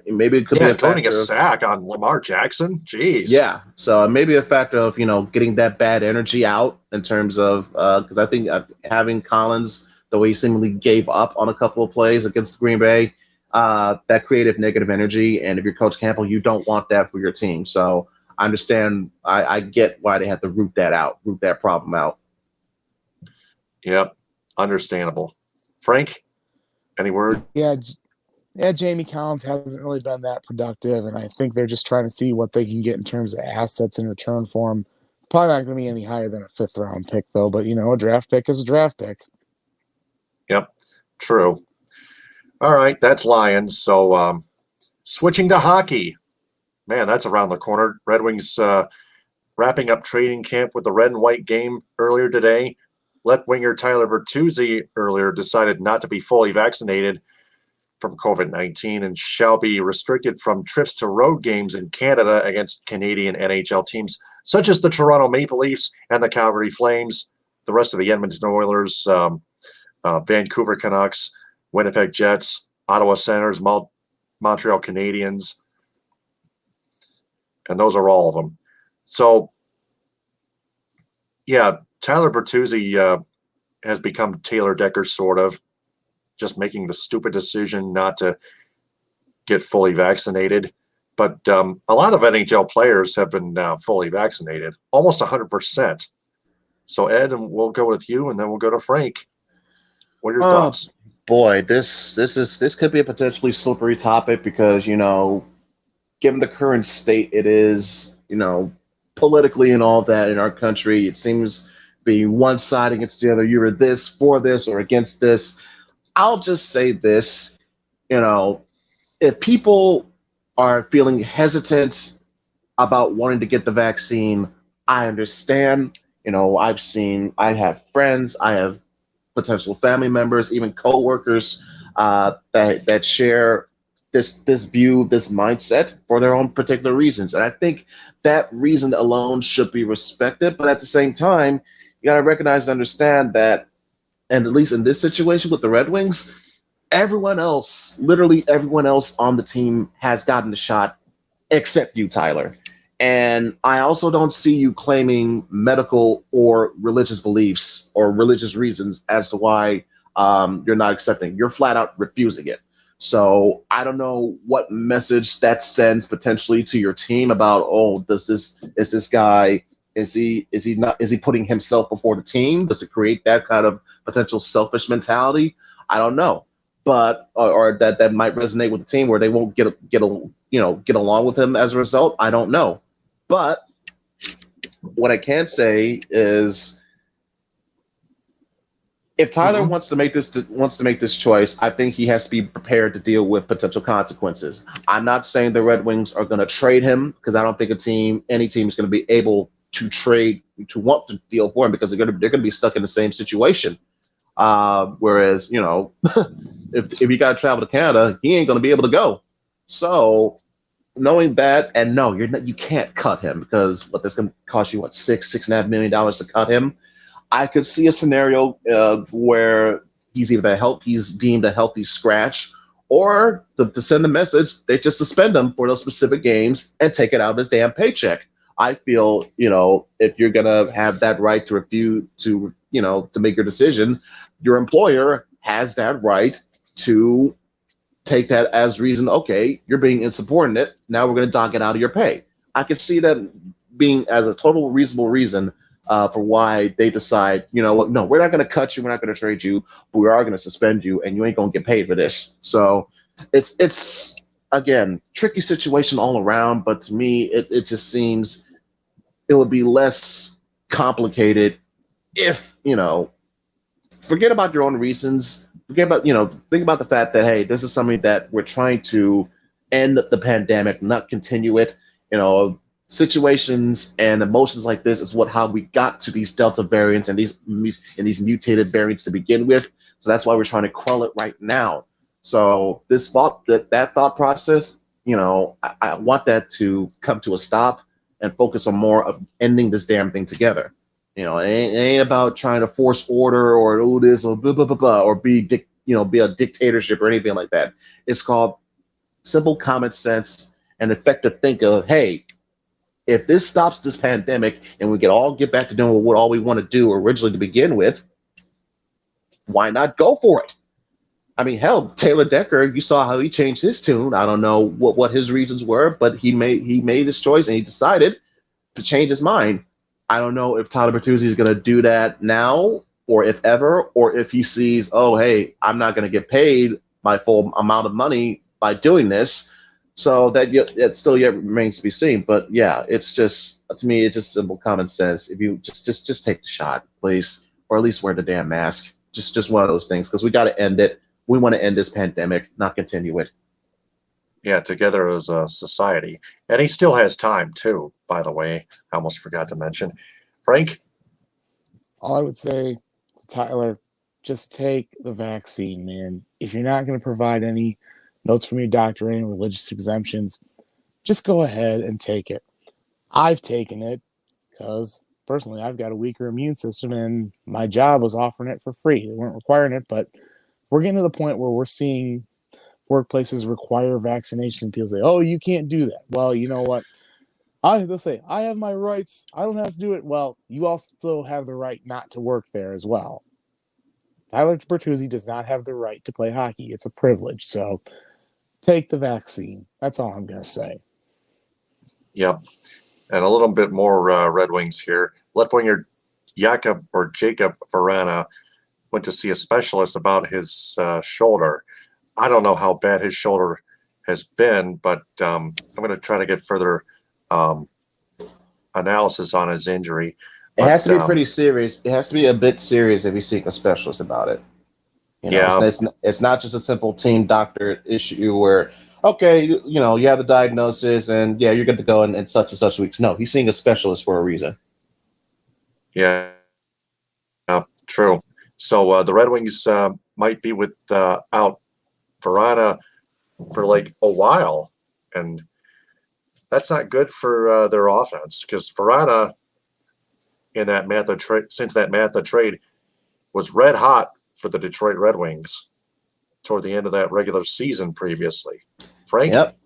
maybe it could be including a sack on Lamar Jackson. Jeez. Yeah. So maybe a factor of getting that bad energy out in terms of because I think having Collins, the way he seemingly gave up on a couple of plays against Green Bay, that creative negative energy. And if you're Coach Campbell, you don't want that for your team. So I understand. I get why they have to root that problem out. Yep. Understandable. Frank, any word? Yeah, Jamie Collins hasn't really been that productive, and I think they're just trying to see what they can get in terms of assets in return for him. Probably not going to be any higher than a fifth-round pick, though, but, a draft pick is a draft pick. Yep, true. All right, that's Lions. So switching to hockey. Man, that's around the corner. Red Wings wrapping up training camp with the red and white game earlier today. left winger Tyler Bertuzzi earlier decided not to be fully vaccinated from COVID-19 and shall be restricted from trips to road games in Canada against Canadian NHL teams such as the Toronto Maple Leafs and the Calgary Flames, the rest of the Edmonton Oilers, Vancouver Canucks, Winnipeg Jets, Ottawa Senators, Montreal Canadiens, and those are all of them. So, yeah, Tyler Bertuzzi has become Taylor Decker, sort of, just making the stupid decision not to get fully vaccinated. But a lot of NHL players have been fully vaccinated, almost 100%. So, Ed, and we'll go with you, and then we'll go to Frank. What are your thoughts? Boy, this could be a potentially slippery topic because, given the current state it is, politically and all that in our country, it seems to be one side against the other. You're this, for this, or against this. I'll just say this, if people are feeling hesitant about wanting to get the vaccine, I understand. I have friends, I have potential family members, even coworkers that share this view, this mindset for their own particular reasons. And I think that reason alone should be respected. But at the same time, you got to recognize and understand that, and at least in this situation with the Red Wings, everyone else, literally everyone else on the team has gotten the shot except you, Tyler. And I also don't see you claiming medical or religious beliefs or religious reasons as to why you're not accepting. You're flat out refusing it. So I don't know what message that sends potentially to your team about, is he putting himself before the team? Does it create that kind of potential selfish mentality? I don't know. But or that might resonate with the team where they won't get along with him as a result. I don't know. But what I can say is, if Tyler wants to make this choice, I think he has to be prepared to deal with potential consequences. I'm not saying the Red Wings are going to trade him, because I don't think any team is going to be able to trade, to want to deal for him, because they're going to be stuck in the same situation. Whereas, if he got to travel to Canada, he ain't going to be able to go. So, knowing that, and no, you can't cut him, because that's going to cost you $6.5 million to cut him. I could see a scenario where he's deemed a healthy scratch, or to send a message, they just suspend him for those specific games and take it out of his damn paycheck. I feel, if you're gonna have that right to refuse to make your decision, your employer has that right to take that as reason. Okay, you're being insubordinate. Now we're going to dock it out of your pay. I could see that being as a total reasonable reason for why they decide, what, no, we're not going to cut you, we're not going to trade you, but we are going to suspend you, and you ain't going to get paid for this. So it's again, tricky situation all around. But to me, it just seems it would be less complicated if, forget about your own reasons. Forget about, think about the fact that, hey, this is something that we're trying to end the pandemic, not continue it. Situations and emotions like this is how we got to these Delta variants and these mutated variants to begin with. So that's why we're trying to quell it right now. So that thought process, I want that to come to a stop and focus on more of ending this damn thing together. It ain't about trying to force order or this or blah blah blah blah, or be a dictatorship or anything like that. It's called simple common sense and effective think of, hey, if this stops this pandemic and we can all get back to doing what all we want to do originally to begin with, why not go for it? I mean, hell, Taylor Decker, you saw how he changed his tune. I don't know what his reasons were, but he made this choice and he decided to change his mind. I don't know if Tyler Bertuzzi is going to do that now, or if ever, or if he sees, oh, hey, I'm not going to get paid my full amount of money by doing this. So that still yet remains to be seen. But yeah, it's just, to me, it's just simple common sense. If you just take the shot, please, or at least wear the damn mask. Just one of those things, because we got to end it. We want to end this pandemic, not continue it. Yeah, together as a society. And he still has time, too, by the way. I almost forgot to mention. Frank? All I would say, Tyler, just take the vaccine, man. If you're not going to provide any notes from your doctor, any religious exemptions, just go ahead and take it. I've taken it because personally I've got a weaker immune system and my job was offering it for free. They weren't requiring it, but we're getting to the point where we're seeing workplaces require vaccination. People say, oh, you can't do that. Well, you know what? They'll say, I have my rights. I don't have to do it. Well, you also have the right not to work there as well. Tyler Bertuzzi does not have the right to play hockey. It's a privilege. So take the vaccine. That's all I'm going to say. Yep. And a little bit more Red Wings here. Left winger Jakub Vrana went to see a specialist about his shoulder. I don't know how bad his shoulder has been, but I'm going to try to get further analysis on his injury. It has to be pretty serious. It has to be a bit serious if you seek a specialist about it. You know, yeah. it's not just a simple team doctor issue where, okay, you have the diagnosis and yeah, you're good to go in such and such weeks. No, he's seeing a specialist for a reason. Yeah, true. So the Red Wings might be without Vrana for like a while, and that's not good for their offense because Vrana in that Mantha trade, since that Mantha trade, was red hot for the Detroit Red Wings toward the end of that regular season previously. Frank? Yep.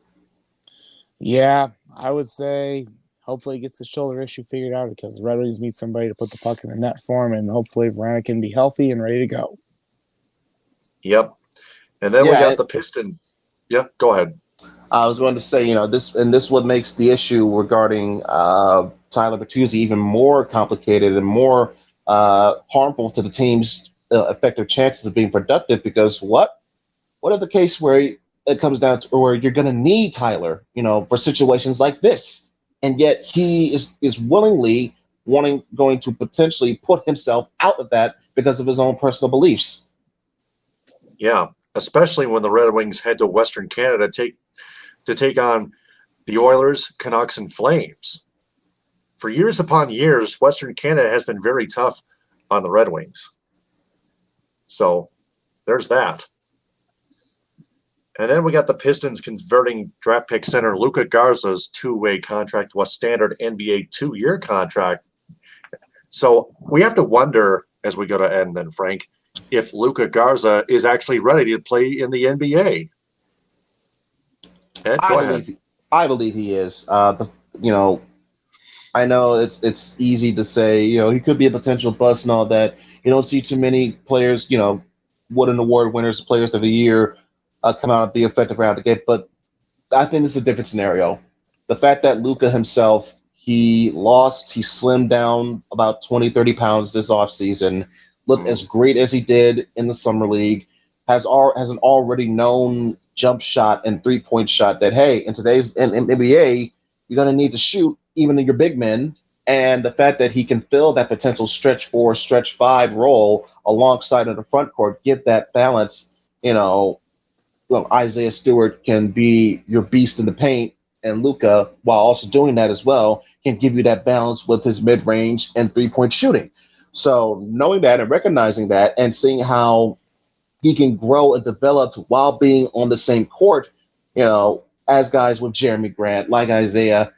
Yeah, I would say hopefully he gets the shoulder issue figured out because the Red Wings need somebody to put the puck in the net for him, and hopefully Vrana can be healthy and ready to go. Yep. And then we got the Pistons. Yeah, go ahead. I was going to say, this what makes the issue regarding Tyler Bertuzzi even more complicated and more harmful to the team's effective chances of being productive. Because what if the case where it comes down to where you're going to need Tyler, for situations like this, and yet he is willingly going to potentially put himself out of that because of his own personal beliefs. Yeah, especially when the Red Wings head to Western Canada to take on the Oilers, Canucks, and Flames. For years upon years, Western Canada has been very tough on the Red Wings. So there's that. And then we got the Pistons converting draft pick center Luka Garza's two-way contract to a standard NBA 2-year contract. So we have to wonder, as we go to end then, Frank, if Luka Garza is actually ready to play in the NBA. Ed, go ahead. I believe he is. I know it's easy to say, he could be a potential bust and all that. You don't see too many players, Wooden Award winners, players of the year, come out and be effective out of the gate. But I think this is a different scenario. The fact that Luka himself, he slimmed down about 20, 30 pounds this offseason, looked as great as he did in the Summer League, has an already known jump shot and three-point shot that, hey, in today's NBA, you're going to need to shoot even in your big men. And the fact that he can fill that potential stretch 4, stretch 5 role alongside of the front court, give that balance, Isaiah Stewart can be your beast in the paint, and Luka, while also doing that as well, can give you that balance with his mid-range and three-point shooting. So knowing that and recognizing that and seeing how he can grow and develop while being on the same court, as guys with Jeremy Grant, like Isaiah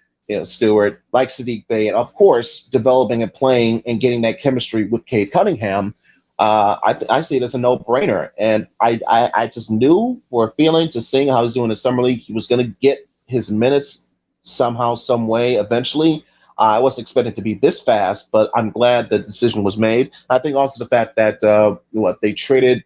Stewart, like Sadiq Bey, and of course, developing and playing and getting that chemistry with Cade Cunningham, I see it as a no-brainer. And I just knew for a feeling, just seeing how he's doing in the Summer League, he was going to get his minutes somehow, some way, eventually. I wasn't expecting it to be this fast, but I'm glad the decision was made. I think also the fact that they traded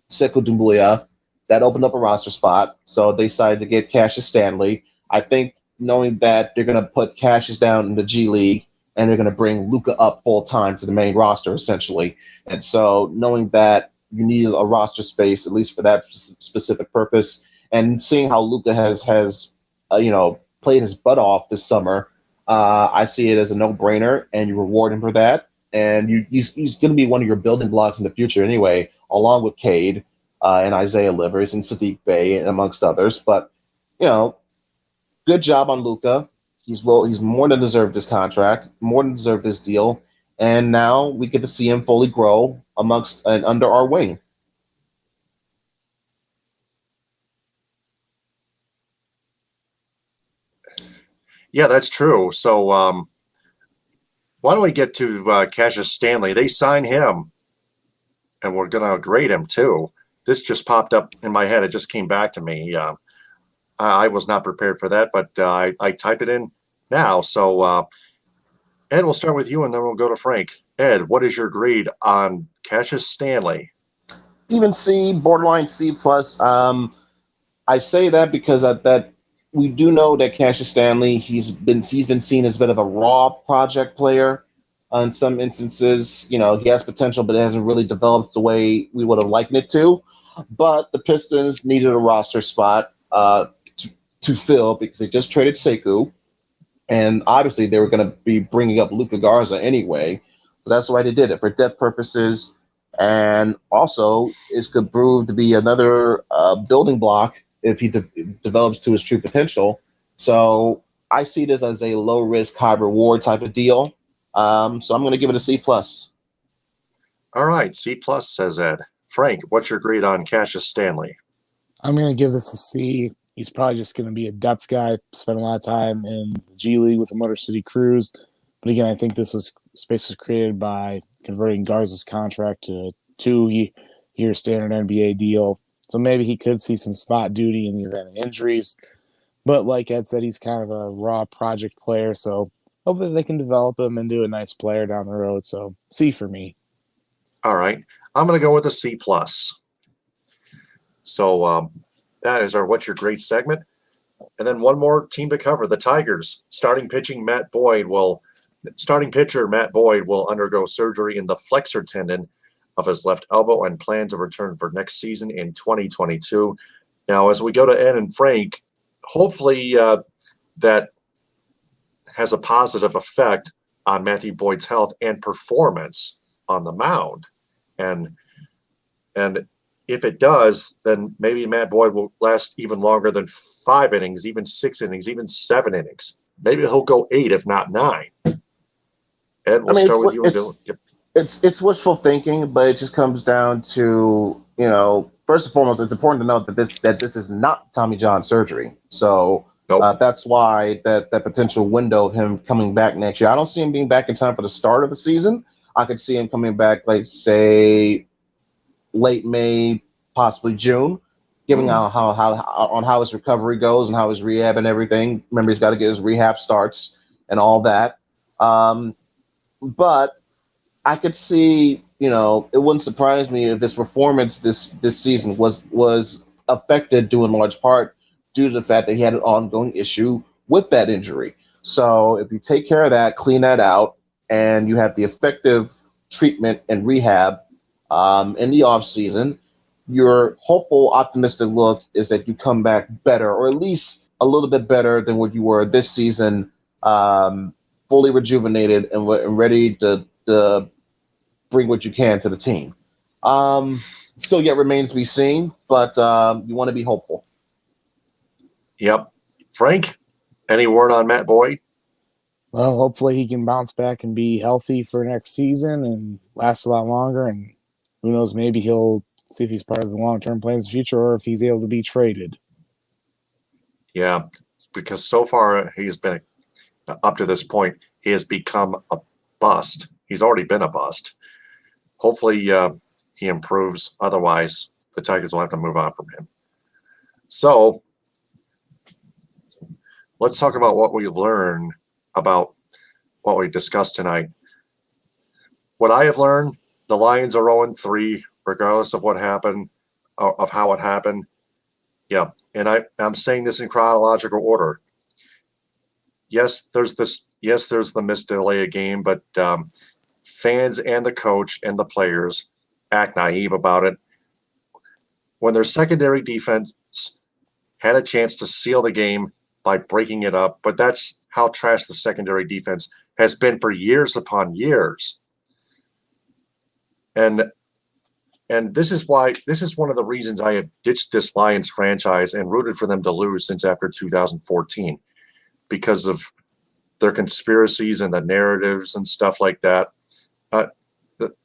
Sekou Doumbouya, that opened up a roster spot, so they decided to get Cassius Stanley. I think knowing that they're going to put Cassius down in the G League and they're going to bring Luka up full time to the main roster, essentially. And so knowing that you need a roster space, at least for that specific purpose, and seeing how Luka has played his butt off this summer, I see it as a no-brainer, and you reward him for that. And he's going to be one of your building blocks in the future anyway, along with Cade and Isaiah Livers and Sadiq Bey, and amongst others. But, good job on Luka. He's more than deserved this contract, more than deserved this deal. and now we get to see him fully grow amongst and under our wing. Yeah, that's true. So why don't we get to Cassius Stanley? They sign him, and we're going to grade him too. This just popped up in my head. It just came back to me. I was not prepared for that, but I type it in now. So, Ed, we'll start with you, and then we'll go to Frank. Ed, what is your grade on Cassius Stanley? Even C, borderline C plus. I say that because that we do know that Cassius Stanley he's been seen as a bit of a raw project player. In some instances, he has potential, but it hasn't really developed the way we would have liked it to. But the Pistons needed a roster spot to fill because they just traded Sekou, and obviously they were going to be bringing up Luka Garza anyway. So that's why they did it for depth purposes, and also it could prove to be another building block if he develops to his true potential. So I see this as a low risk, high reward type of deal. So I'm going to give it a C plus. All right, C plus, says Ed. Frank, what's your grade on Cassius Stanley? I'm going to give this a C. He's probably just going to be a depth guy, spend a lot of time in the G League with the Motor City Cruise. But again, I think space was created by converting Garza's contract to a 2-year standard NBA deal. So maybe he could see some spot duty in the event of injuries. But like Ed said, he's kind of a raw project player. So hopefully they can develop him into a nice player down the road. So C for me. All right. I'm going to go with a C plus. So that is our What's Your Grade segment. And then one more team to cover, the Tigers. Starting pitcher Matt Boyd will undergo surgery in the flexor tendon of his left elbow and plan to return for next season in 2022. Now, as we go to Ed and Frank, hopefully that has a positive effect on Matthew Boyd's health and performance on the mound. And if it does, then maybe Matt Boyd will last even longer than 5 innings, even 6 innings, even 7 innings. Maybe he'll go 8, if not 9. Ed, we'll start with you. Yep. It's wishful thinking, but it just comes down to, first and foremost, it's important to note that this is not Tommy John surgery. So nope. That's why that potential window of him coming back next year. I don't see him being back in time for the start of the season. I could see him coming back, like, say, late May, possibly June, given how his recovery goes and how his rehab and everything. Remember, he's got to get his rehab starts and all that. But I could see, it wouldn't surprise me if his performance this season was affected due in large part due to the fact that he had an ongoing issue with that injury. So if you take care of that, clean that out, and you have the effective treatment and rehab in the off season, your hopeful, optimistic look is that you come back better, or at least a little bit better than what you were this season, fully rejuvenated and ready to bring what you can to the team. Still yet remains to be seen, but you want to be hopeful. Yep. Frank, any word on Matt Boyd? Well, hopefully he can bounce back and be healthy for next season and last a lot longer. And who knows, maybe he'll see if he's part of the long-term plans in the future or if he's able to be traded. Yeah, because so far he's been, up to this point, he has become a bust. He's already been a bust. Hopefully he improves. Otherwise, the Tigers will have to move on from him. So let's talk about what we've learned about what we discussed tonight. What I have learned, the Lions are 0-3, regardless of what happened, of how it happened. Yeah, and I'm saying this in chronological order. Yes, there's the missed delay of game, but fans and the coach and the players act naive about it. When their secondary defense had a chance to seal the game by breaking it up, but that's how trash the secondary defense has been for years upon years. And this is one of the reasons I have ditched this Lions franchise and rooted for them to lose since after 2014, because of their conspiracies and the narratives and stuff like that.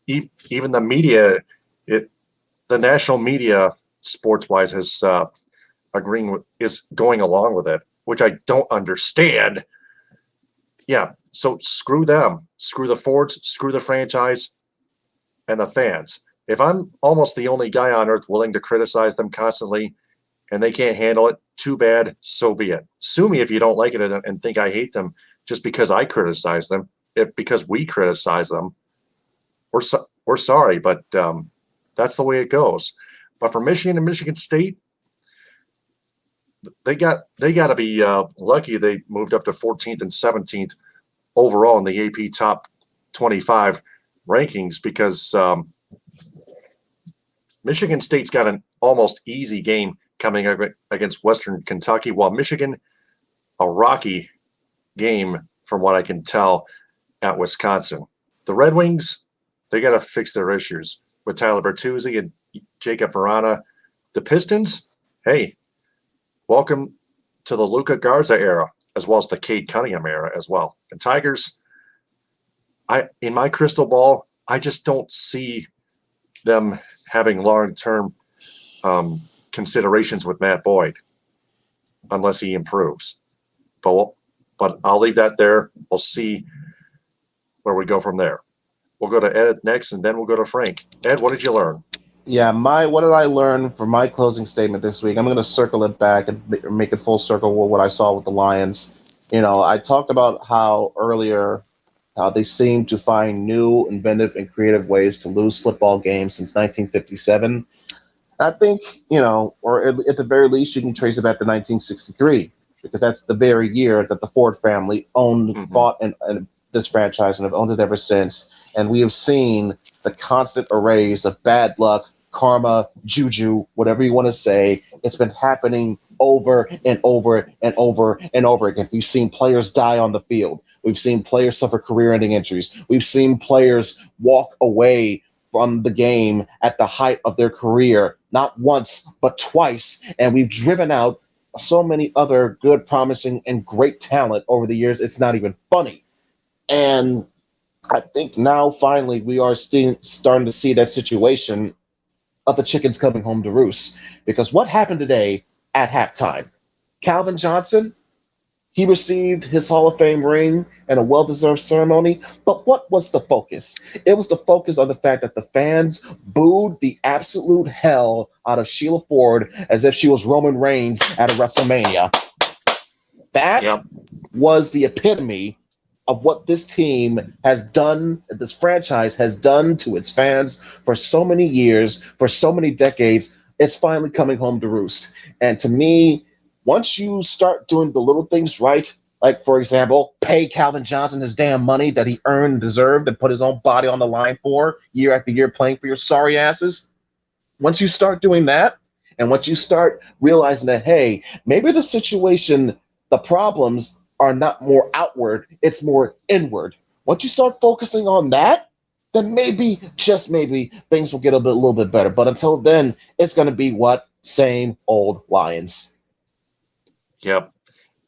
Even the media, the national media, sports-wise, is going along with it, which I don't understand. Yeah, so screw them, screw the Fords, screw the franchise, and the fans. If I'm almost the only guy on earth willing to criticize them constantly, and they can't handle it, too bad, so be it. Sue me if you don't like it and think I hate them just because I criticize them. Because we criticize them, we're sorry, but that's the way it goes. But for Michigan and Michigan State, they got to be lucky they moved up to 14th and 17th overall in the AP top 25 rankings, because Michigan State's got an almost easy game coming up against Western Kentucky, while Michigan, a rocky game from what I can tell, at Wisconsin. The Red Wings, they got to fix their issues with Tyler Bertuzzi and Jakub Vrana. The Pistons, hey, welcome to the Luka Garza era, as well as the Cade Cunningham era as well. And Tigers, in my crystal ball, I just don't see them having long-term considerations with Matt Boyd unless he improves. But I'll leave that there. We'll see where we go from there. We'll go to Ed next, and then we'll go to Frank. Ed, what did you learn? Yeah, what did I learn for my closing statement this week? I'm going to circle it back and make it full circle with what I saw with the Lions. I talked about how they seem to find new, inventive, and creative ways to lose football games since 1957. I think, or at the very least, you can trace it back to 1963, because that's the very year that the Ford family bought and this franchise and have owned it ever since. And we have seen the constant arrays of bad luck, karma, juju, whatever you want to say. It's been happening over and over and over and over again. We've seen players die on the field. We've seen players suffer career-ending injuries. We've seen players walk away from the game at the height of their career, not once, but twice. And we've driven out so many other good, promising, and great talent over the years. It's not even funny. And I think now finally we are starting to see that situation of the chickens coming home to roost. Because what happened today at halftime? Calvin Johnson, he received his Hall of Fame ring and a well-deserved ceremony. But what was the focus? It was the focus on the fact that the fans booed the absolute hell out of Sheila Ford as if she was Roman Reigns at a WrestleMania. That was the epitome of what this team has done, this franchise has done to its fans for so many years, for so many decades. It's finally coming home to roost. And to me, once you start doing the little things right, like, for example, pay Calvin Johnson his damn money that he earned and deserved and put his own body on the line for year after year playing for your sorry asses, once you start doing that, and once you start realizing that, hey, maybe the situation, the problems are not more outward, it's more inward. Once you start focusing on that, then maybe, just maybe, things will get a little bit better. But until then, it's going to be what? Same old Lions. Yep.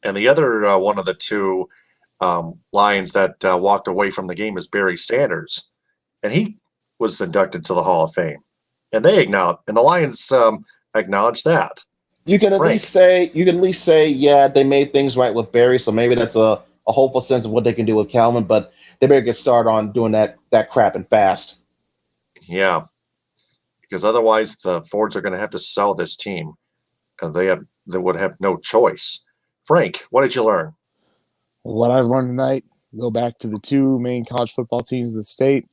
And the other one of the two Lions that walked away from the game is Barry Sanders. And he was inducted to the Hall of Fame. And they acknowledged, and the Lions acknowledged that. You can at least say, yeah, they made things right with Barry, so maybe that's a hopeful sense of what they can do with Calvin, but they better get started on doing that crap and fast. Yeah, because otherwise the Fords are going to have to sell this team, and they would have no choice. Frank, what did you learn? What I've learned tonight, go back to the two main college football teams of the state.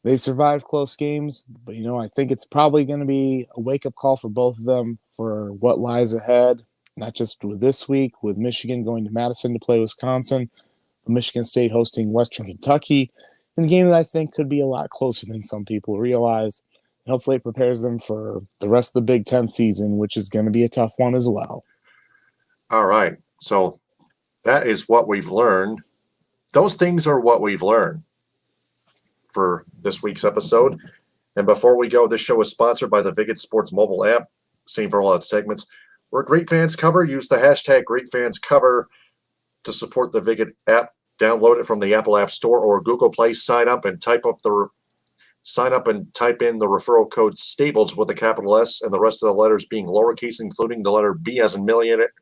They've survived close games, but, I think it's probably going to be a wake-up call for both of them for what lies ahead, not just with this week, with Michigan going to Madison to play Wisconsin, but Michigan State hosting Western Kentucky, in a game that I think could be a lot closer than some people realize. Hopefully it prepares them for the rest of the Big Ten season, which is going to be a tough one as well. All right, so that is what we've learned. Those things are what we've learned for this week's episode. And before we go, this show is sponsored by the Viget Sports mobile app. Same for all its segments. We're Great Fans Cover. Use the hashtag Great Fans Cover to support the Viget app Download it from the Apple App Store or Google Play. Sign up and type in the referral code STABLES with a capital S and the rest of the letters being lowercase, including the letter B as in millionaire,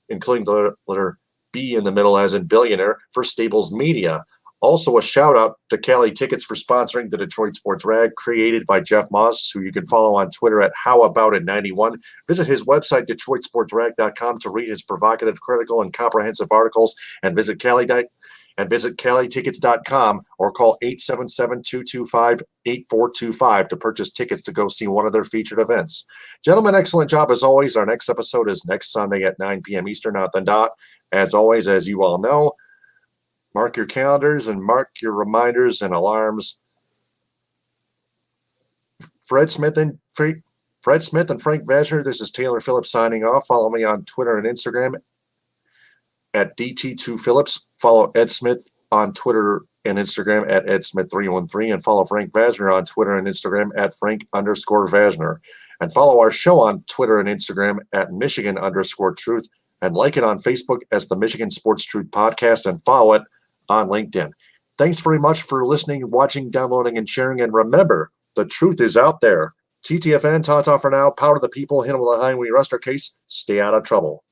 including the letter B in the middle as in billionaire, for Stables Media. Also, a shout out to Cali Tickets for sponsoring the Detroit Sports Rag, created by Jeff Moss, who you can follow on Twitter at HowAboutIt91. Visit his website, DetroitSportsRag.com, to read his provocative, critical, and comprehensive articles, and visit CaliTickets.com or call 877-225-8425 to purchase tickets to go see one of their featured events. Gentlemen, excellent job as always. Our next episode is next Sunday at 9 p.m. Eastern on the dot. As always, as you all know, mark your calendars and mark your reminders and alarms. Fred Smith and Frank Vashner, this is Taylor Phillips signing off. Follow me on Twitter and Instagram at DT2Phillips. Follow Ed Smith on Twitter and Instagram at EdSmith313, and follow Frank Vashner on Twitter and Instagram at Frank_Vashner. And follow our show on Twitter and Instagram at Michigan_Truth, and like it on Facebook as the Michigan Sports Truth Podcast, and follow it on LinkedIn. Thanks very much for listening, watching, downloading, and sharing. And remember, the truth is out there. TTFN, ta-ta for now. Power to the people. Handle the high. We rest our case. Stay out of trouble.